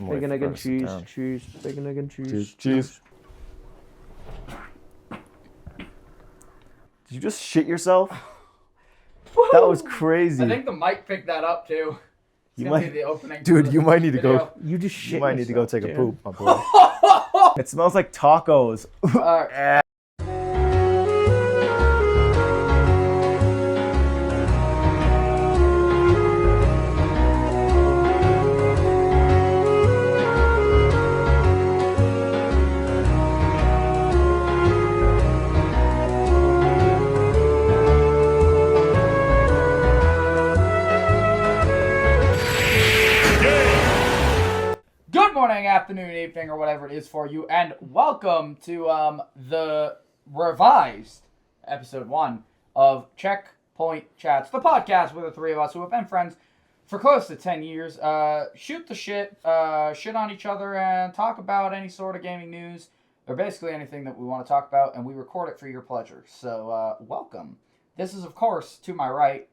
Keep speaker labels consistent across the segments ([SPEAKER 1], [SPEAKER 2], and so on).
[SPEAKER 1] Bacon, egg, and cheese. Cheese. Bacon, egg, and cheese.
[SPEAKER 2] Cheese. Did you just shit yourself? That was crazy.
[SPEAKER 3] I think the mic picked that up too.
[SPEAKER 2] You might, dude. You might need to go.
[SPEAKER 1] You just shit.
[SPEAKER 2] You might need to go take a
[SPEAKER 1] dude.
[SPEAKER 2] poop, my boy. It smells like tacos.
[SPEAKER 3] Good morning, afternoon, evening, or whatever it is for you, and welcome to the revised episode 1 of Checkpoint Chats, the podcast where the three of us who have been friends for close to 10 years shoot the shit, shit on each other, and talk about any sort of gaming news, or basically anything that we want to talk about, and we record it for your pleasure. So, welcome. This is, of course, to my right,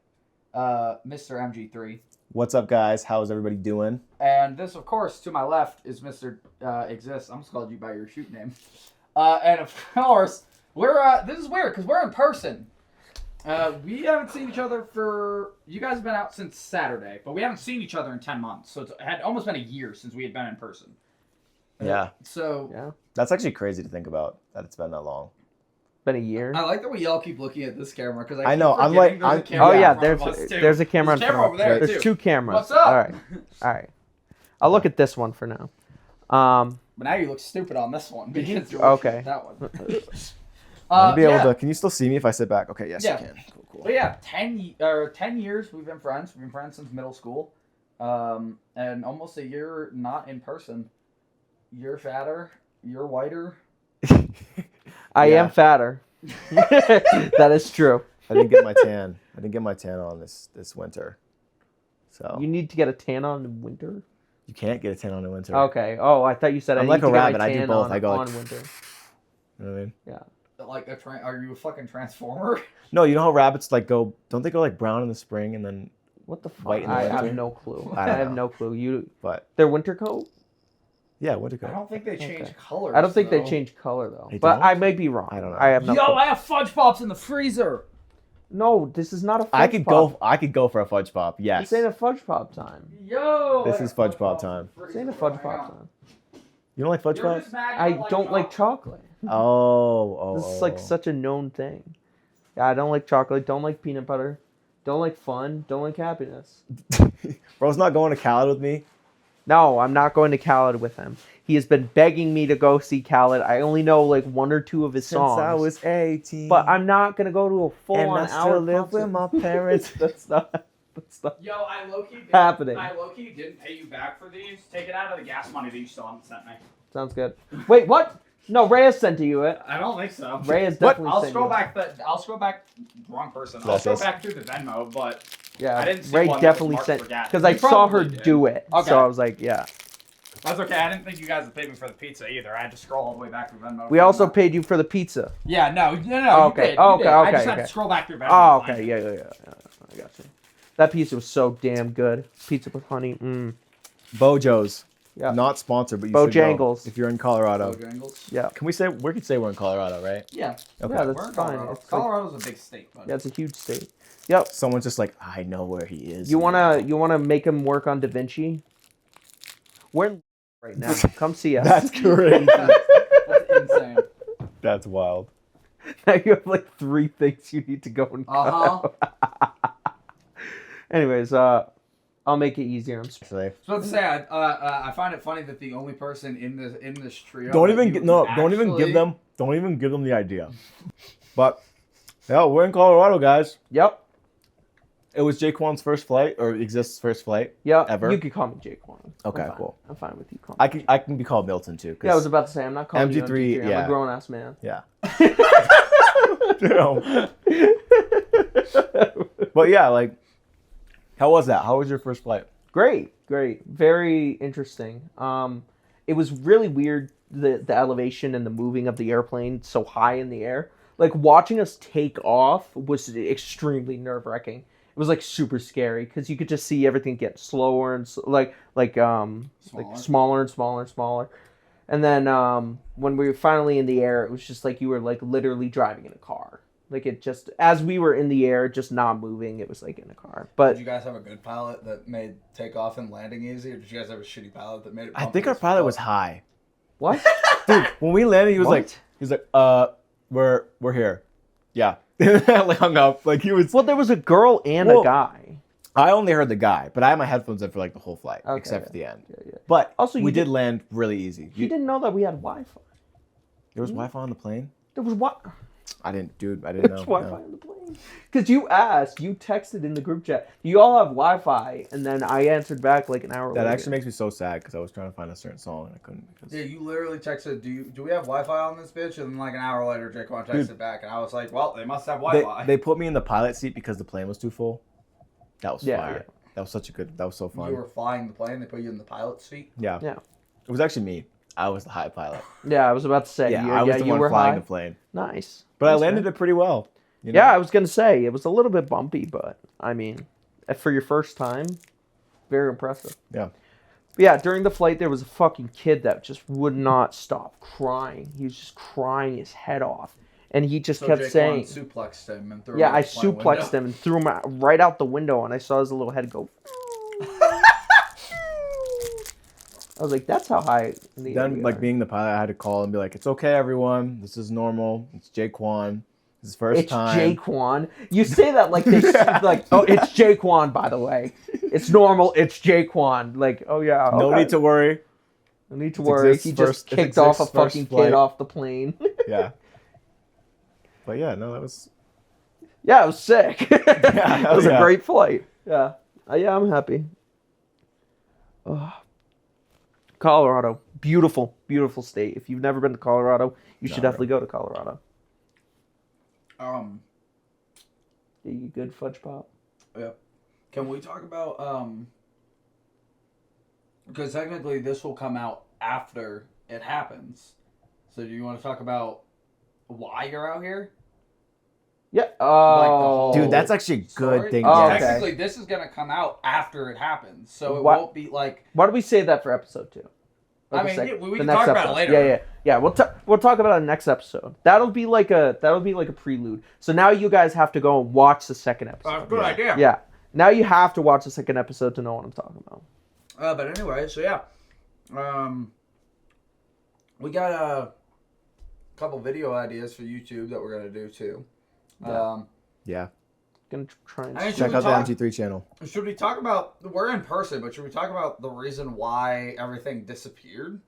[SPEAKER 3] Mr. MG3.
[SPEAKER 2] What's up, guys? How's everybody doing?
[SPEAKER 3] And this, of course, to my left is Mr. Xyist. I'm just called you by your shoot name. And of course, we're this is weird because we're in person. We haven't seen each other for... You guys have been out since Saturday, but we haven't seen each other in 10 months. So it had almost been a year since we had been in person.
[SPEAKER 2] Yeah.
[SPEAKER 3] So...
[SPEAKER 1] Yeah.
[SPEAKER 2] That's actually crazy to think about, that it's been that long.
[SPEAKER 1] Been a year.
[SPEAKER 3] I like that we all keep looking at this camera because
[SPEAKER 2] I know, I'm like...
[SPEAKER 1] Oh yeah, there's a camera in front
[SPEAKER 3] over
[SPEAKER 1] of
[SPEAKER 3] there,
[SPEAKER 1] us. There's two cameras.
[SPEAKER 3] What's up?
[SPEAKER 1] All right. I'll look at this one for now.
[SPEAKER 3] But now you look stupid on this one because you're looking at that one.
[SPEAKER 2] I'll be able to... Can you still see me if I sit back? Okay, yes,
[SPEAKER 3] Yeah.
[SPEAKER 2] you can. Cool.
[SPEAKER 3] But yeah, 10 years we've been friends. We've been friends since middle school. And almost a year not in person. You're fatter. You're whiter.
[SPEAKER 1] I am fatter. That is true.
[SPEAKER 2] I didn't get my tan. I didn't get my tan on this winter. So
[SPEAKER 1] You need to get a tan on in winter?
[SPEAKER 2] you can't get a tan on in winter.
[SPEAKER 1] Okay. Oh, I thought you said
[SPEAKER 2] I'm
[SPEAKER 1] I
[SPEAKER 2] like
[SPEAKER 1] need
[SPEAKER 2] a
[SPEAKER 1] to get
[SPEAKER 2] rabbit.
[SPEAKER 1] my
[SPEAKER 2] I do
[SPEAKER 1] tan
[SPEAKER 2] both.
[SPEAKER 1] on,
[SPEAKER 2] I go like,
[SPEAKER 1] on winter.
[SPEAKER 2] You know what I mean?
[SPEAKER 1] Yeah.
[SPEAKER 3] Like are you a fucking transformer?
[SPEAKER 2] No, you know how rabbits like go? Don't they go like brown in the spring and then
[SPEAKER 1] What the fuck?
[SPEAKER 2] white in the
[SPEAKER 1] I
[SPEAKER 2] winter?
[SPEAKER 1] have no clue.
[SPEAKER 2] I
[SPEAKER 1] I
[SPEAKER 2] don't
[SPEAKER 1] have
[SPEAKER 2] know.
[SPEAKER 1] no clue.
[SPEAKER 2] But
[SPEAKER 1] Their winter coat?
[SPEAKER 2] yeah, winter
[SPEAKER 3] I
[SPEAKER 2] coat.
[SPEAKER 3] don't think they change colors.
[SPEAKER 1] I don't think
[SPEAKER 3] though.
[SPEAKER 1] they change color though.
[SPEAKER 2] They
[SPEAKER 1] But
[SPEAKER 2] don't?
[SPEAKER 1] I may be wrong.
[SPEAKER 2] I don't know.
[SPEAKER 1] I have no
[SPEAKER 3] Yo,
[SPEAKER 1] clue.
[SPEAKER 3] I have fudge pops in the freezer.
[SPEAKER 1] No, this is not a fudge
[SPEAKER 2] I could
[SPEAKER 1] pop.
[SPEAKER 2] go. I could go for a fudge pop. Yes.
[SPEAKER 1] This ain't a fudge pop time.
[SPEAKER 3] Yo.
[SPEAKER 2] This is fudge pop time.
[SPEAKER 1] This ain't a fudge pop time.
[SPEAKER 2] You don't like fudge pops?
[SPEAKER 1] I don't like chocolate.
[SPEAKER 2] Oh.
[SPEAKER 1] This is like such a known thing. Yeah, I don't like chocolate. Don't like peanut butter. Don't like fun. Don't like happiness.
[SPEAKER 2] Bro's not going to Khaled with me.
[SPEAKER 1] No, I'm not going to Khaled with him. He has been begging me to go see Khaled. I only know like one or two of his songs.
[SPEAKER 2] Since I was 18.
[SPEAKER 1] But I'm not gonna go to a full-on
[SPEAKER 2] and I
[SPEAKER 1] hour
[SPEAKER 2] still live
[SPEAKER 1] concert.
[SPEAKER 2] with my parents.
[SPEAKER 1] That's not
[SPEAKER 3] Yo, I low-key
[SPEAKER 1] happening.
[SPEAKER 3] I low-key didn't pay you back for these. Take it out of the gas money that you still haven't sent me.
[SPEAKER 1] Sounds good. Wait, what? No, Reyes sent you it.
[SPEAKER 3] I don't think so.
[SPEAKER 1] Reyes definitely
[SPEAKER 3] I'll
[SPEAKER 1] sent
[SPEAKER 3] scroll
[SPEAKER 1] you
[SPEAKER 3] back. I'll scroll back. Wrong person. I'll
[SPEAKER 2] That's
[SPEAKER 3] scroll
[SPEAKER 2] us.
[SPEAKER 3] back through the Venmo, but
[SPEAKER 1] Yeah,
[SPEAKER 3] I didn't see
[SPEAKER 1] Ray
[SPEAKER 3] one that was
[SPEAKER 1] definitely
[SPEAKER 3] marked
[SPEAKER 1] sent
[SPEAKER 3] for gas.
[SPEAKER 1] because I
[SPEAKER 3] You
[SPEAKER 1] saw her
[SPEAKER 3] probably did.
[SPEAKER 1] do it.
[SPEAKER 3] Okay.
[SPEAKER 1] So I was like, yeah.
[SPEAKER 3] That's okay. I didn't think you guys would pay me for the pizza either. I had to scroll all the way back through Venmo.
[SPEAKER 1] We also paid you for the pizza.
[SPEAKER 3] Yeah, no.
[SPEAKER 1] Oh,
[SPEAKER 3] You
[SPEAKER 1] okay.
[SPEAKER 3] did, you
[SPEAKER 1] Okay,
[SPEAKER 3] did. I
[SPEAKER 1] okay,
[SPEAKER 3] just had
[SPEAKER 1] okay.
[SPEAKER 3] to scroll back through Venmo.
[SPEAKER 1] Oh,
[SPEAKER 3] to find
[SPEAKER 1] okay.
[SPEAKER 3] it.
[SPEAKER 1] Yeah. I got you. That pizza was so damn good. Pizza with honey.
[SPEAKER 2] Bojo's.
[SPEAKER 1] Yeah.
[SPEAKER 2] Not sponsored, but you should go
[SPEAKER 1] Bojangles.
[SPEAKER 2] if you're in Colorado.
[SPEAKER 3] Bojangles?
[SPEAKER 1] Yeah.
[SPEAKER 2] Can we say we could say we're in Colorado, right?
[SPEAKER 3] Yeah.
[SPEAKER 2] Okay.
[SPEAKER 1] Yeah,
[SPEAKER 3] We're
[SPEAKER 1] that's
[SPEAKER 3] in
[SPEAKER 1] fine.
[SPEAKER 3] Colorado.
[SPEAKER 1] It's like,
[SPEAKER 3] Colorado's a big state, but
[SPEAKER 1] yeah, it's a huge state. Yep.
[SPEAKER 2] Someone's just like, I know where he is.
[SPEAKER 1] You wanna make him work on Da Vinci? We're in right now. Come see us.
[SPEAKER 2] That's crazy.
[SPEAKER 3] that's insane.
[SPEAKER 2] That's wild.
[SPEAKER 1] Now you have like 3 things you need to go and cut out. Anyways, I'll make it easier. I'm sorry.
[SPEAKER 3] So let's say I find it funny that the only person in this trio.
[SPEAKER 2] Don't
[SPEAKER 3] that
[SPEAKER 2] even
[SPEAKER 3] you
[SPEAKER 2] get no. Don't even
[SPEAKER 3] actually-
[SPEAKER 2] give them the idea. But yeah, we're in Colorado, guys.
[SPEAKER 1] Yep.
[SPEAKER 2] It was Jaquan's first flight, or Xyst's first flight.
[SPEAKER 1] Yep.
[SPEAKER 2] Ever?
[SPEAKER 1] You could call me Jake Warren.
[SPEAKER 2] Okay,
[SPEAKER 1] I'm fine.
[SPEAKER 2] cool.
[SPEAKER 1] I'm fine with you calling.
[SPEAKER 2] I can be called Milton too. 'Cause
[SPEAKER 1] Yeah, I was about to say I'm not calling you
[SPEAKER 2] MG3,
[SPEAKER 1] MG3. I'm
[SPEAKER 2] yeah.
[SPEAKER 1] a grown ass man.
[SPEAKER 2] Yeah. Damn. But yeah, like, how was that? How was your first flight?
[SPEAKER 1] Great. Very interesting. It was really weird, the elevation and the moving of the airplane so high in the air. Like, watching us take off was extremely nerve-wracking. was like super scary because you could just see everything get slower and like smaller and smaller and smaller. And then when we were finally in the air, it was just like you were like literally driving in a car. Like it just, as we were in the air, just not moving, it was like in a car. But
[SPEAKER 3] did you guys have a good pilot that made takeoff and landing easy, or did you guys have a shitty pilot that made it?
[SPEAKER 2] I think our pilot was high.
[SPEAKER 1] What?
[SPEAKER 2] Dude, when we landed, he was
[SPEAKER 1] What?
[SPEAKER 2] we're here. Yeah. Like hung up. Like he was.
[SPEAKER 1] Well, there was a girl and a guy.
[SPEAKER 2] I only heard the guy, but I had my headphones in for like the whole flight,
[SPEAKER 1] Okay,
[SPEAKER 2] except for the end.
[SPEAKER 1] Yeah.
[SPEAKER 2] But
[SPEAKER 1] Also,
[SPEAKER 2] we did land really easy.
[SPEAKER 1] You didn't know that we had Wi-Fi.
[SPEAKER 2] There was Wi-Fi on the plane?
[SPEAKER 1] There was what?
[SPEAKER 2] I didn't know.
[SPEAKER 1] There's Wi-Fi on the plane. Because you texted in the group chat, do you all have Wi-Fi? And then I answered back like an hour later.
[SPEAKER 2] That actually makes me so sad because I was trying to find a certain song and I couldn't. Because...
[SPEAKER 3] Yeah, you literally texted, do we have Wi-Fi on this bitch? And then like an hour later, Jaquan texted back, and I was like, well, they must have Wi-Fi.
[SPEAKER 2] They put me in the pilot seat because the plane was too full. That was fire.
[SPEAKER 1] Yeah.
[SPEAKER 2] That was so fun.
[SPEAKER 3] You were flying the plane, they put you in the pilot seat?
[SPEAKER 2] Yeah. It was actually me. I was the high pilot.
[SPEAKER 1] Yeah, I was about to say.
[SPEAKER 2] I was the one
[SPEAKER 1] were
[SPEAKER 2] flying
[SPEAKER 1] high.
[SPEAKER 2] the plane.
[SPEAKER 1] Nice.
[SPEAKER 2] But I landed it pretty well. You know?
[SPEAKER 1] Yeah, I was going to say, it was a little bit bumpy, but I mean, for your first time, very impressive.
[SPEAKER 2] Yeah.
[SPEAKER 1] But yeah, during the flight, there was a fucking kid that just would not stop crying. He was just crying his head off. And he just kept
[SPEAKER 3] Jaquan
[SPEAKER 1] saying...
[SPEAKER 3] suplexed him and threw him
[SPEAKER 1] Yeah,
[SPEAKER 3] out
[SPEAKER 1] I
[SPEAKER 3] the plane
[SPEAKER 1] suplexed
[SPEAKER 3] window.
[SPEAKER 1] him and threw him right out the window, and I saw his little head go... I was like, that's how high in the air we
[SPEAKER 2] Then, like,
[SPEAKER 1] are.
[SPEAKER 2] being the pilot, I had to call and be like, it's okay, everyone. This is normal. It's Jaquan. It's his first time.
[SPEAKER 1] It's Jaquan. You say that like they like, oh, it's Jaquan, by the way. It's normal. It's Jaquan. Like, oh yeah. Okay.
[SPEAKER 2] No need to worry.
[SPEAKER 1] No need to worry. He just kicked off a fucking kid off the plane.
[SPEAKER 2] Yeah. But yeah, no, that was...
[SPEAKER 1] Yeah, it was sick. That was a
[SPEAKER 2] yeah.
[SPEAKER 1] great flight. Yeah. Yeah, I'm happy. Colorado. Beautiful, beautiful state. If you've never been to Colorado, you should definitely go to Colorado. Yeah, you good, Fudge Pop?
[SPEAKER 3] Yeah. Can we talk about, because technically this will come out after it happens. So do you want to talk about why you're out here?
[SPEAKER 1] Yeah.
[SPEAKER 3] Like the whole
[SPEAKER 2] Dude, that's actually a good
[SPEAKER 3] story?
[SPEAKER 2] thing.
[SPEAKER 1] Oh,
[SPEAKER 2] Yes.
[SPEAKER 1] okay.
[SPEAKER 3] Technically, this is going to come out after it happens. So it
[SPEAKER 1] What?
[SPEAKER 3] won't be like...
[SPEAKER 1] Why don't we save that for episode 2?
[SPEAKER 3] I mean, we can talk about it later.
[SPEAKER 1] Yeah. We'll talk about it next episode. That'll be like a prelude. So now you guys have to go and watch the second episode.
[SPEAKER 3] Good idea.
[SPEAKER 1] Yeah. Now you have to watch the second episode to know what I'm talking about.
[SPEAKER 3] But anyway, so yeah. We got a couple video ideas for YouTube that we're going to do too.
[SPEAKER 2] Yeah.
[SPEAKER 1] Gonna try and
[SPEAKER 3] I should
[SPEAKER 2] Check
[SPEAKER 3] we
[SPEAKER 2] out
[SPEAKER 3] talk-
[SPEAKER 2] the MT3 channel.
[SPEAKER 3] Should we talk about... We're in person, but should we talk about the reason why everything disappeared?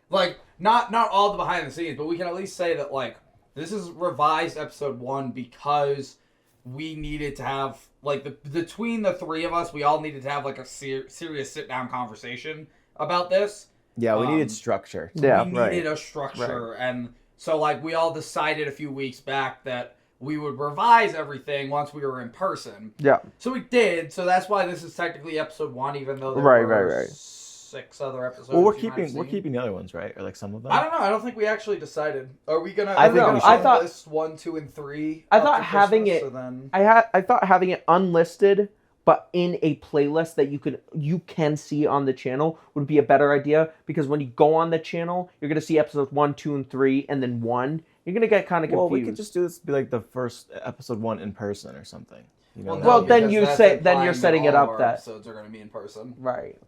[SPEAKER 3] Like, not all the behind the scenes, but we can at least say that, like, this is revised episode 1 because we needed to have, like, between the three of us, we all needed to have, like, a serious sit-down conversation about this.
[SPEAKER 2] Yeah, we needed structure.
[SPEAKER 1] Yeah,
[SPEAKER 3] we
[SPEAKER 1] right.
[SPEAKER 3] needed a structure, and so, like, we all decided a few weeks back that we would revise everything once we were in person.
[SPEAKER 1] Yeah.
[SPEAKER 3] So we did. So that's why this is technically episode 1, even though there were 6 other episodes.
[SPEAKER 2] Well, we're keeping the other ones, right? Or like some of them.
[SPEAKER 3] I don't know. I don't think we actually decided. Are we gonna?
[SPEAKER 2] I think we should.
[SPEAKER 1] I thought
[SPEAKER 3] list 1, 2, and 3.
[SPEAKER 1] I
[SPEAKER 3] up
[SPEAKER 1] thought
[SPEAKER 3] to
[SPEAKER 1] having
[SPEAKER 3] Christmas,
[SPEAKER 1] it-
[SPEAKER 3] so then...
[SPEAKER 1] I thought having it unlisted but in a playlist that you can see on the channel would be a better idea, because when you go on the channel, you're gonna see episodes 1, 2, and 3, and then 1. You're gonna get kind of confused.
[SPEAKER 2] Well, we could just do this be like the first episode 1 in person or something. You know?
[SPEAKER 1] Well, then
[SPEAKER 3] because
[SPEAKER 1] you
[SPEAKER 3] that's
[SPEAKER 1] say- then
[SPEAKER 3] implying
[SPEAKER 1] you're
[SPEAKER 3] that
[SPEAKER 1] setting it
[SPEAKER 3] all
[SPEAKER 1] up
[SPEAKER 3] of our
[SPEAKER 1] that-
[SPEAKER 3] episodes are gonna be in person.
[SPEAKER 1] Right.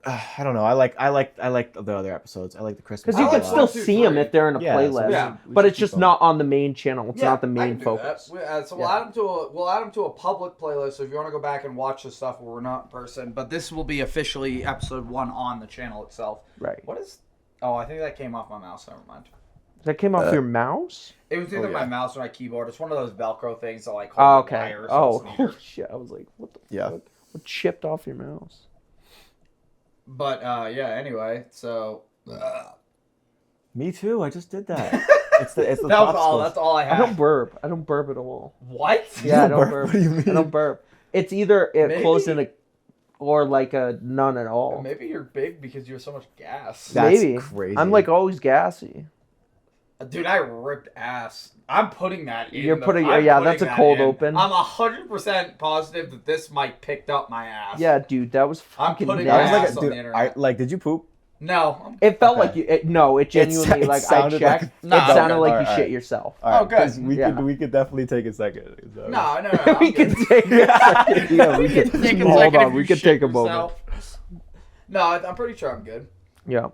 [SPEAKER 2] I don't know. I like the other episodes. I like the Christmas.
[SPEAKER 1] Because you
[SPEAKER 3] I
[SPEAKER 1] can
[SPEAKER 3] like
[SPEAKER 1] still
[SPEAKER 3] 1, 2,
[SPEAKER 1] see them
[SPEAKER 3] 3.
[SPEAKER 1] if they're in a
[SPEAKER 2] Yeah, so
[SPEAKER 1] playlist.
[SPEAKER 3] Yeah.
[SPEAKER 1] But it's just not on the main channel. It's not the
[SPEAKER 3] I
[SPEAKER 1] main
[SPEAKER 3] can do
[SPEAKER 1] focus.
[SPEAKER 3] that. So we'll add them to a public playlist. So if you want to go back and watch the stuff where we're not in person, but this will be officially episode 1 on the channel itself.
[SPEAKER 1] Right.
[SPEAKER 3] What is? Oh, I think that came off my mouse. Never mind.
[SPEAKER 1] That came off your mouse?
[SPEAKER 3] It was either
[SPEAKER 2] yeah.
[SPEAKER 3] my mouse or my keyboard. It's one of those Velcro things that like
[SPEAKER 1] Oh,
[SPEAKER 3] hold the
[SPEAKER 1] okay.
[SPEAKER 3] wire, so
[SPEAKER 1] Oh,
[SPEAKER 3] it's neater.
[SPEAKER 1] holy shit. I was like, what the
[SPEAKER 2] Yeah.
[SPEAKER 1] fuck? What chipped off your mouse?
[SPEAKER 3] But yeah. Anyway, so
[SPEAKER 2] Me too. I just did that. It's the
[SPEAKER 3] that was all.
[SPEAKER 2] popsicles.
[SPEAKER 3] That's all I
[SPEAKER 1] I
[SPEAKER 3] have.
[SPEAKER 1] don't burp. I don't burp at all.
[SPEAKER 3] What?
[SPEAKER 1] Yeah, I
[SPEAKER 2] don't
[SPEAKER 1] don't
[SPEAKER 2] burp?
[SPEAKER 1] burp.
[SPEAKER 2] What do you mean?
[SPEAKER 1] I don't burp. It's either it
[SPEAKER 3] Maybe-
[SPEAKER 1] closed in a, or like a none at all.
[SPEAKER 3] Maybe you're big because you have so much gas.
[SPEAKER 2] That's
[SPEAKER 1] Maybe.
[SPEAKER 2] crazy.
[SPEAKER 1] I'm like always gassy.
[SPEAKER 3] Dude, I ripped ass. I'm putting that in.
[SPEAKER 1] You're putting, yeah, that's a cold open.
[SPEAKER 3] I'm 100% positive that this mic picked up my ass.
[SPEAKER 1] Yeah, dude, that was
[SPEAKER 3] I'm
[SPEAKER 1] fucking
[SPEAKER 3] putting
[SPEAKER 2] That was
[SPEAKER 3] my
[SPEAKER 1] nasty.
[SPEAKER 3] ass
[SPEAKER 2] like,
[SPEAKER 3] on the
[SPEAKER 2] dude,
[SPEAKER 3] internet.
[SPEAKER 2] did you poop?
[SPEAKER 3] No.
[SPEAKER 1] It felt
[SPEAKER 2] Okay.
[SPEAKER 1] like you. No, it genuinely
[SPEAKER 2] It
[SPEAKER 1] like I
[SPEAKER 2] sounded
[SPEAKER 1] checked.
[SPEAKER 2] like-
[SPEAKER 1] It
[SPEAKER 3] Nah,
[SPEAKER 1] sounded
[SPEAKER 3] okay.
[SPEAKER 1] like you
[SPEAKER 2] Alright,
[SPEAKER 1] shit
[SPEAKER 2] alright.
[SPEAKER 1] yourself.
[SPEAKER 2] All right,
[SPEAKER 3] Oh, good.
[SPEAKER 2] 'cause
[SPEAKER 1] Yeah.
[SPEAKER 2] we could definitely take a second. So-
[SPEAKER 3] No.
[SPEAKER 1] We can take a second. Yeah, we can.
[SPEAKER 3] Take a
[SPEAKER 1] Hold
[SPEAKER 3] second
[SPEAKER 1] on,
[SPEAKER 3] if
[SPEAKER 1] we
[SPEAKER 3] you
[SPEAKER 1] can
[SPEAKER 3] shit
[SPEAKER 1] take a moment.
[SPEAKER 3] yourself. No, I'm pretty sure I'm good.
[SPEAKER 1] Yeah.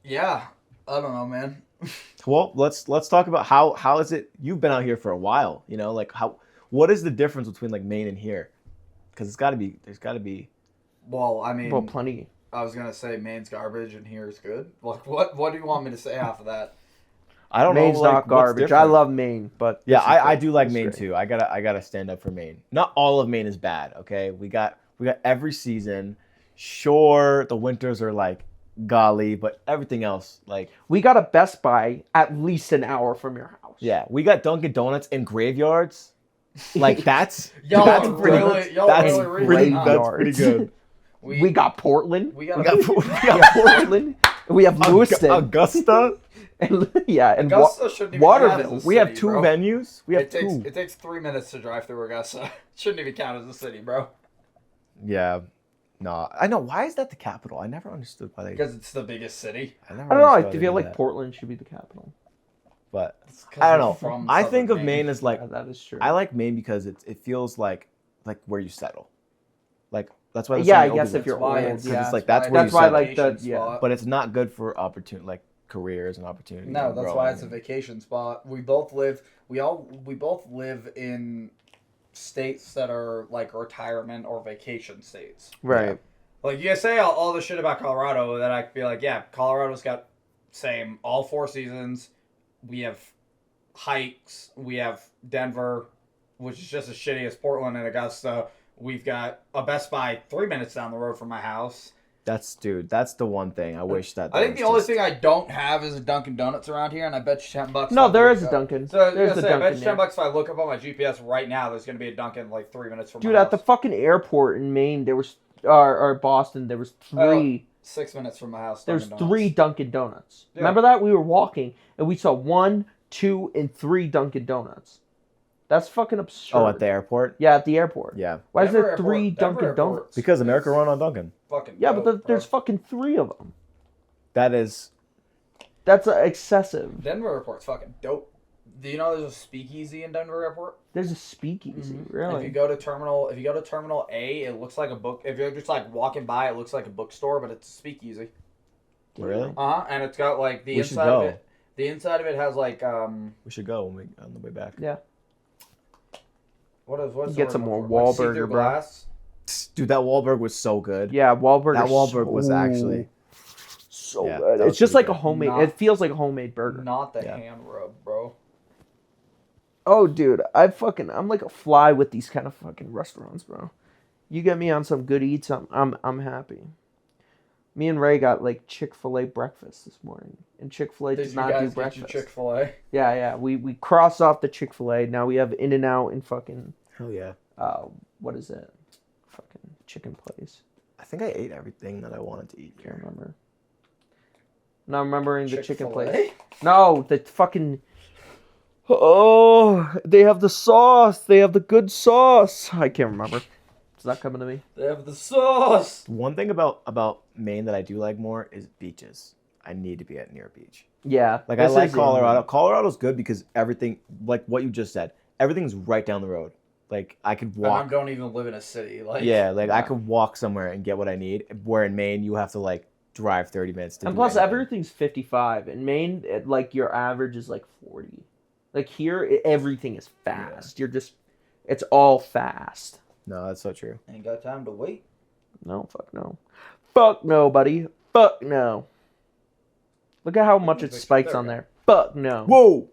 [SPEAKER 3] Yeah. I don't know, man.
[SPEAKER 2] Well, let's talk about how is it? You've been out here for a while, you know, like what is the difference between like Maine and here? Because there's got to be.
[SPEAKER 3] Well, I mean,
[SPEAKER 1] Well, plenty.
[SPEAKER 3] I was gonna say Maine's garbage and here is good. Like, what do you want me to say off of that?
[SPEAKER 2] I don't
[SPEAKER 1] Maine's
[SPEAKER 2] know. Like,
[SPEAKER 1] not
[SPEAKER 2] what's
[SPEAKER 1] garbage. I
[SPEAKER 2] different?
[SPEAKER 1] love Maine, but
[SPEAKER 2] Yeah,
[SPEAKER 1] this is
[SPEAKER 2] I
[SPEAKER 1] great.
[SPEAKER 2] do like
[SPEAKER 1] This is
[SPEAKER 2] Maine
[SPEAKER 1] great.
[SPEAKER 2] too. I gotta stand up for Maine. Not all of Maine is bad. Okay, we got every season. Sure, the winters are like golly, but everything else like
[SPEAKER 1] We got a Best Buy at least an hour from your house.
[SPEAKER 2] yeah, we got Dunkin' Donuts in graveyards. Like that's
[SPEAKER 3] Y'all
[SPEAKER 2] that's
[SPEAKER 3] are
[SPEAKER 2] pretty.
[SPEAKER 3] really- y'all
[SPEAKER 2] that's
[SPEAKER 3] really reading,
[SPEAKER 2] pretty.
[SPEAKER 3] huh?
[SPEAKER 2] That's pretty good.
[SPEAKER 1] We got Portland.
[SPEAKER 3] We
[SPEAKER 1] We
[SPEAKER 3] got
[SPEAKER 1] got, Portland. We have Lewiston.
[SPEAKER 2] Augusta.
[SPEAKER 1] And, yeah, and
[SPEAKER 3] Augusta shouldn't even
[SPEAKER 1] Waterville.
[SPEAKER 3] count as a
[SPEAKER 2] We have
[SPEAKER 3] city,
[SPEAKER 2] two
[SPEAKER 3] bro.
[SPEAKER 2] venues. We have
[SPEAKER 3] It takes
[SPEAKER 2] two.
[SPEAKER 3] it takes 3 minutes to drive through Augusta. Shouldn't even count as a city, bro.
[SPEAKER 2] Yeah. No, I know. Why is that the capital? I never understood why they.
[SPEAKER 3] Because it's the biggest city.
[SPEAKER 2] never
[SPEAKER 1] I don't know. I
[SPEAKER 2] understood why they
[SPEAKER 1] feel
[SPEAKER 2] did
[SPEAKER 1] like
[SPEAKER 2] that.
[SPEAKER 1] Portland should be the capital.
[SPEAKER 2] But
[SPEAKER 3] It's 'cause
[SPEAKER 2] I
[SPEAKER 3] we're
[SPEAKER 2] don't know.
[SPEAKER 3] from
[SPEAKER 2] I
[SPEAKER 3] southern
[SPEAKER 2] think of Maine as like
[SPEAKER 1] Yeah, that is true.
[SPEAKER 2] I like Maine because it feels like where you settle. Like that's why. there's
[SPEAKER 1] Yeah,
[SPEAKER 2] so
[SPEAKER 1] I
[SPEAKER 2] many
[SPEAKER 1] guess
[SPEAKER 2] older
[SPEAKER 1] if you're
[SPEAKER 2] ones.
[SPEAKER 3] why
[SPEAKER 1] old,
[SPEAKER 3] it's-
[SPEAKER 1] yeah.
[SPEAKER 2] It's like that's where
[SPEAKER 1] That's
[SPEAKER 2] you
[SPEAKER 1] why I
[SPEAKER 2] settle.
[SPEAKER 1] like the
[SPEAKER 3] Vacation
[SPEAKER 1] yeah.
[SPEAKER 3] spot.
[SPEAKER 2] But it's not good for opportunity like careers and opportunities.
[SPEAKER 3] No,
[SPEAKER 2] and
[SPEAKER 3] that's
[SPEAKER 2] growing
[SPEAKER 3] why it's a
[SPEAKER 2] and-
[SPEAKER 3] vacation spot. We both live in states that are like retirement or vacation states.
[SPEAKER 1] Right.
[SPEAKER 3] Like you guys say all the shit about Colorado that I feel like, yeah, Colorado's got same all 4 seasons. We have hikes. We have Denver, which is just as shitty as Portland and Augusta. We've got a Best Buy 3 minutes down the road from my house.
[SPEAKER 2] That's the one thing I wish that.
[SPEAKER 3] I think the only thing I don't have is a Dunkin' Donuts around here, and I bet you $10.
[SPEAKER 1] No,
[SPEAKER 3] if I
[SPEAKER 1] there
[SPEAKER 3] look
[SPEAKER 1] is a
[SPEAKER 3] up-
[SPEAKER 1] Dunkin'.
[SPEAKER 3] So
[SPEAKER 1] There's
[SPEAKER 3] I
[SPEAKER 1] a
[SPEAKER 3] say, I bet
[SPEAKER 1] Dunkin'
[SPEAKER 3] you
[SPEAKER 1] there.
[SPEAKER 3] $10 if I look up on my GPS right now. There's going to be a Dunkin' like 3 minutes from
[SPEAKER 1] Dude,
[SPEAKER 3] my
[SPEAKER 1] at the
[SPEAKER 3] house.
[SPEAKER 1] fucking airport in Maine, there was or Boston, there was three.
[SPEAKER 3] 6 minutes from my house.
[SPEAKER 1] There's
[SPEAKER 3] Dunkin' Donuts.
[SPEAKER 1] 3 Dunkin' Donuts.
[SPEAKER 3] Yeah.
[SPEAKER 1] Remember that? We were walking and we saw 1, 2, and 3 Dunkin' Donuts. That's fucking absurd.
[SPEAKER 2] Oh, at the airport.
[SPEAKER 1] Yeah, at the airport.
[SPEAKER 2] Yeah,
[SPEAKER 1] Why is
[SPEAKER 3] Denver
[SPEAKER 1] there
[SPEAKER 3] Airport-
[SPEAKER 1] 3
[SPEAKER 3] Denver
[SPEAKER 1] Dunkin'
[SPEAKER 3] Airport.
[SPEAKER 1] Donuts?
[SPEAKER 2] because America run on Dunkin'.
[SPEAKER 3] Fucking
[SPEAKER 1] Yeah,
[SPEAKER 3] dope,
[SPEAKER 1] but
[SPEAKER 3] bro.
[SPEAKER 1] there's fucking 3 of them.
[SPEAKER 2] That is.
[SPEAKER 1] That's excessive.
[SPEAKER 3] Denver Airport's fucking dope. Do you know there's a speakeasy in Denver Airport?
[SPEAKER 1] There's a speakeasy,
[SPEAKER 3] If
[SPEAKER 1] really.
[SPEAKER 3] you go to Terminal A, it looks like a book. If you're just like walking by, it looks like a bookstore, but it's a speakeasy.
[SPEAKER 2] Really?
[SPEAKER 3] And it's got like the
[SPEAKER 2] We should
[SPEAKER 3] inside of
[SPEAKER 2] go.
[SPEAKER 3] it. The inside of it has like
[SPEAKER 2] We should go when we on the way back.
[SPEAKER 1] Yeah.
[SPEAKER 3] what's the
[SPEAKER 1] Get
[SPEAKER 3] word
[SPEAKER 1] some
[SPEAKER 3] I'm
[SPEAKER 1] more
[SPEAKER 3] looking for? Like
[SPEAKER 1] Wahlburger,
[SPEAKER 3] see-through
[SPEAKER 1] bro.
[SPEAKER 3] glass.
[SPEAKER 2] Dude, that Wahlburg was so good.
[SPEAKER 1] Yeah, Wahlburger.
[SPEAKER 2] That Wahlburg was actually.
[SPEAKER 1] so
[SPEAKER 2] Yeah,
[SPEAKER 1] good.
[SPEAKER 2] that was
[SPEAKER 1] It's just
[SPEAKER 2] pretty
[SPEAKER 1] like a
[SPEAKER 2] good.
[SPEAKER 1] homemade.
[SPEAKER 3] Not-
[SPEAKER 1] It feels like a homemade burger.
[SPEAKER 3] Not the
[SPEAKER 2] Yeah.
[SPEAKER 3] hand rub, bro.
[SPEAKER 1] Oh, dude, I'm like a fly with these kind of fucking restaurants, bro. You get me on some good eats, I'm happy. Me and Ray got like Chick-fil-A breakfast this morning, and Chick-fil-A
[SPEAKER 3] Did
[SPEAKER 1] does
[SPEAKER 3] you
[SPEAKER 1] not
[SPEAKER 3] guys
[SPEAKER 1] do
[SPEAKER 3] get
[SPEAKER 1] breakfast.
[SPEAKER 3] your Chick-fil-A?
[SPEAKER 1] Yeah. We crossed off the Chick-fil-A. Now we have In-N-Out and fucking
[SPEAKER 2] Hell yeah.
[SPEAKER 1] what is it? Fucking chicken place.
[SPEAKER 2] I think I ate everything that I wanted to eat
[SPEAKER 1] Can't
[SPEAKER 2] here.
[SPEAKER 1] remember. Not remembering the chicken
[SPEAKER 3] Chick-fil-A?
[SPEAKER 1] place. No, the fucking. Oh, they have the sauce. They have the good sauce. I can't remember. It's not coming to me.
[SPEAKER 3] They have the sauce.
[SPEAKER 2] One thing about Maine that I do like more is beaches. I need to be at near a beach.
[SPEAKER 1] Yeah.
[SPEAKER 2] Like I
[SPEAKER 1] this
[SPEAKER 2] like
[SPEAKER 1] is
[SPEAKER 2] Colorado. Colorado's good because everything, like what you just said, everything's right down the road. Like I could
[SPEAKER 3] And I
[SPEAKER 2] walk.
[SPEAKER 3] don't even live in a city. Like
[SPEAKER 2] Yeah, like I could walk somewhere and get what I need. Where in Maine you have to like drive 30 minutes to.
[SPEAKER 1] And
[SPEAKER 2] do
[SPEAKER 1] plus,
[SPEAKER 2] anything.
[SPEAKER 1] everything's 55. In Maine, like your average is like 40. Like here, everything is fast. It's all fast.
[SPEAKER 2] No, that's so true.
[SPEAKER 3] Ain't got time to wait.
[SPEAKER 1] No, fuck no. Fuck no, buddy. Fuck no. Look at how much it spikes on there. Fuck no.
[SPEAKER 2] Whoa!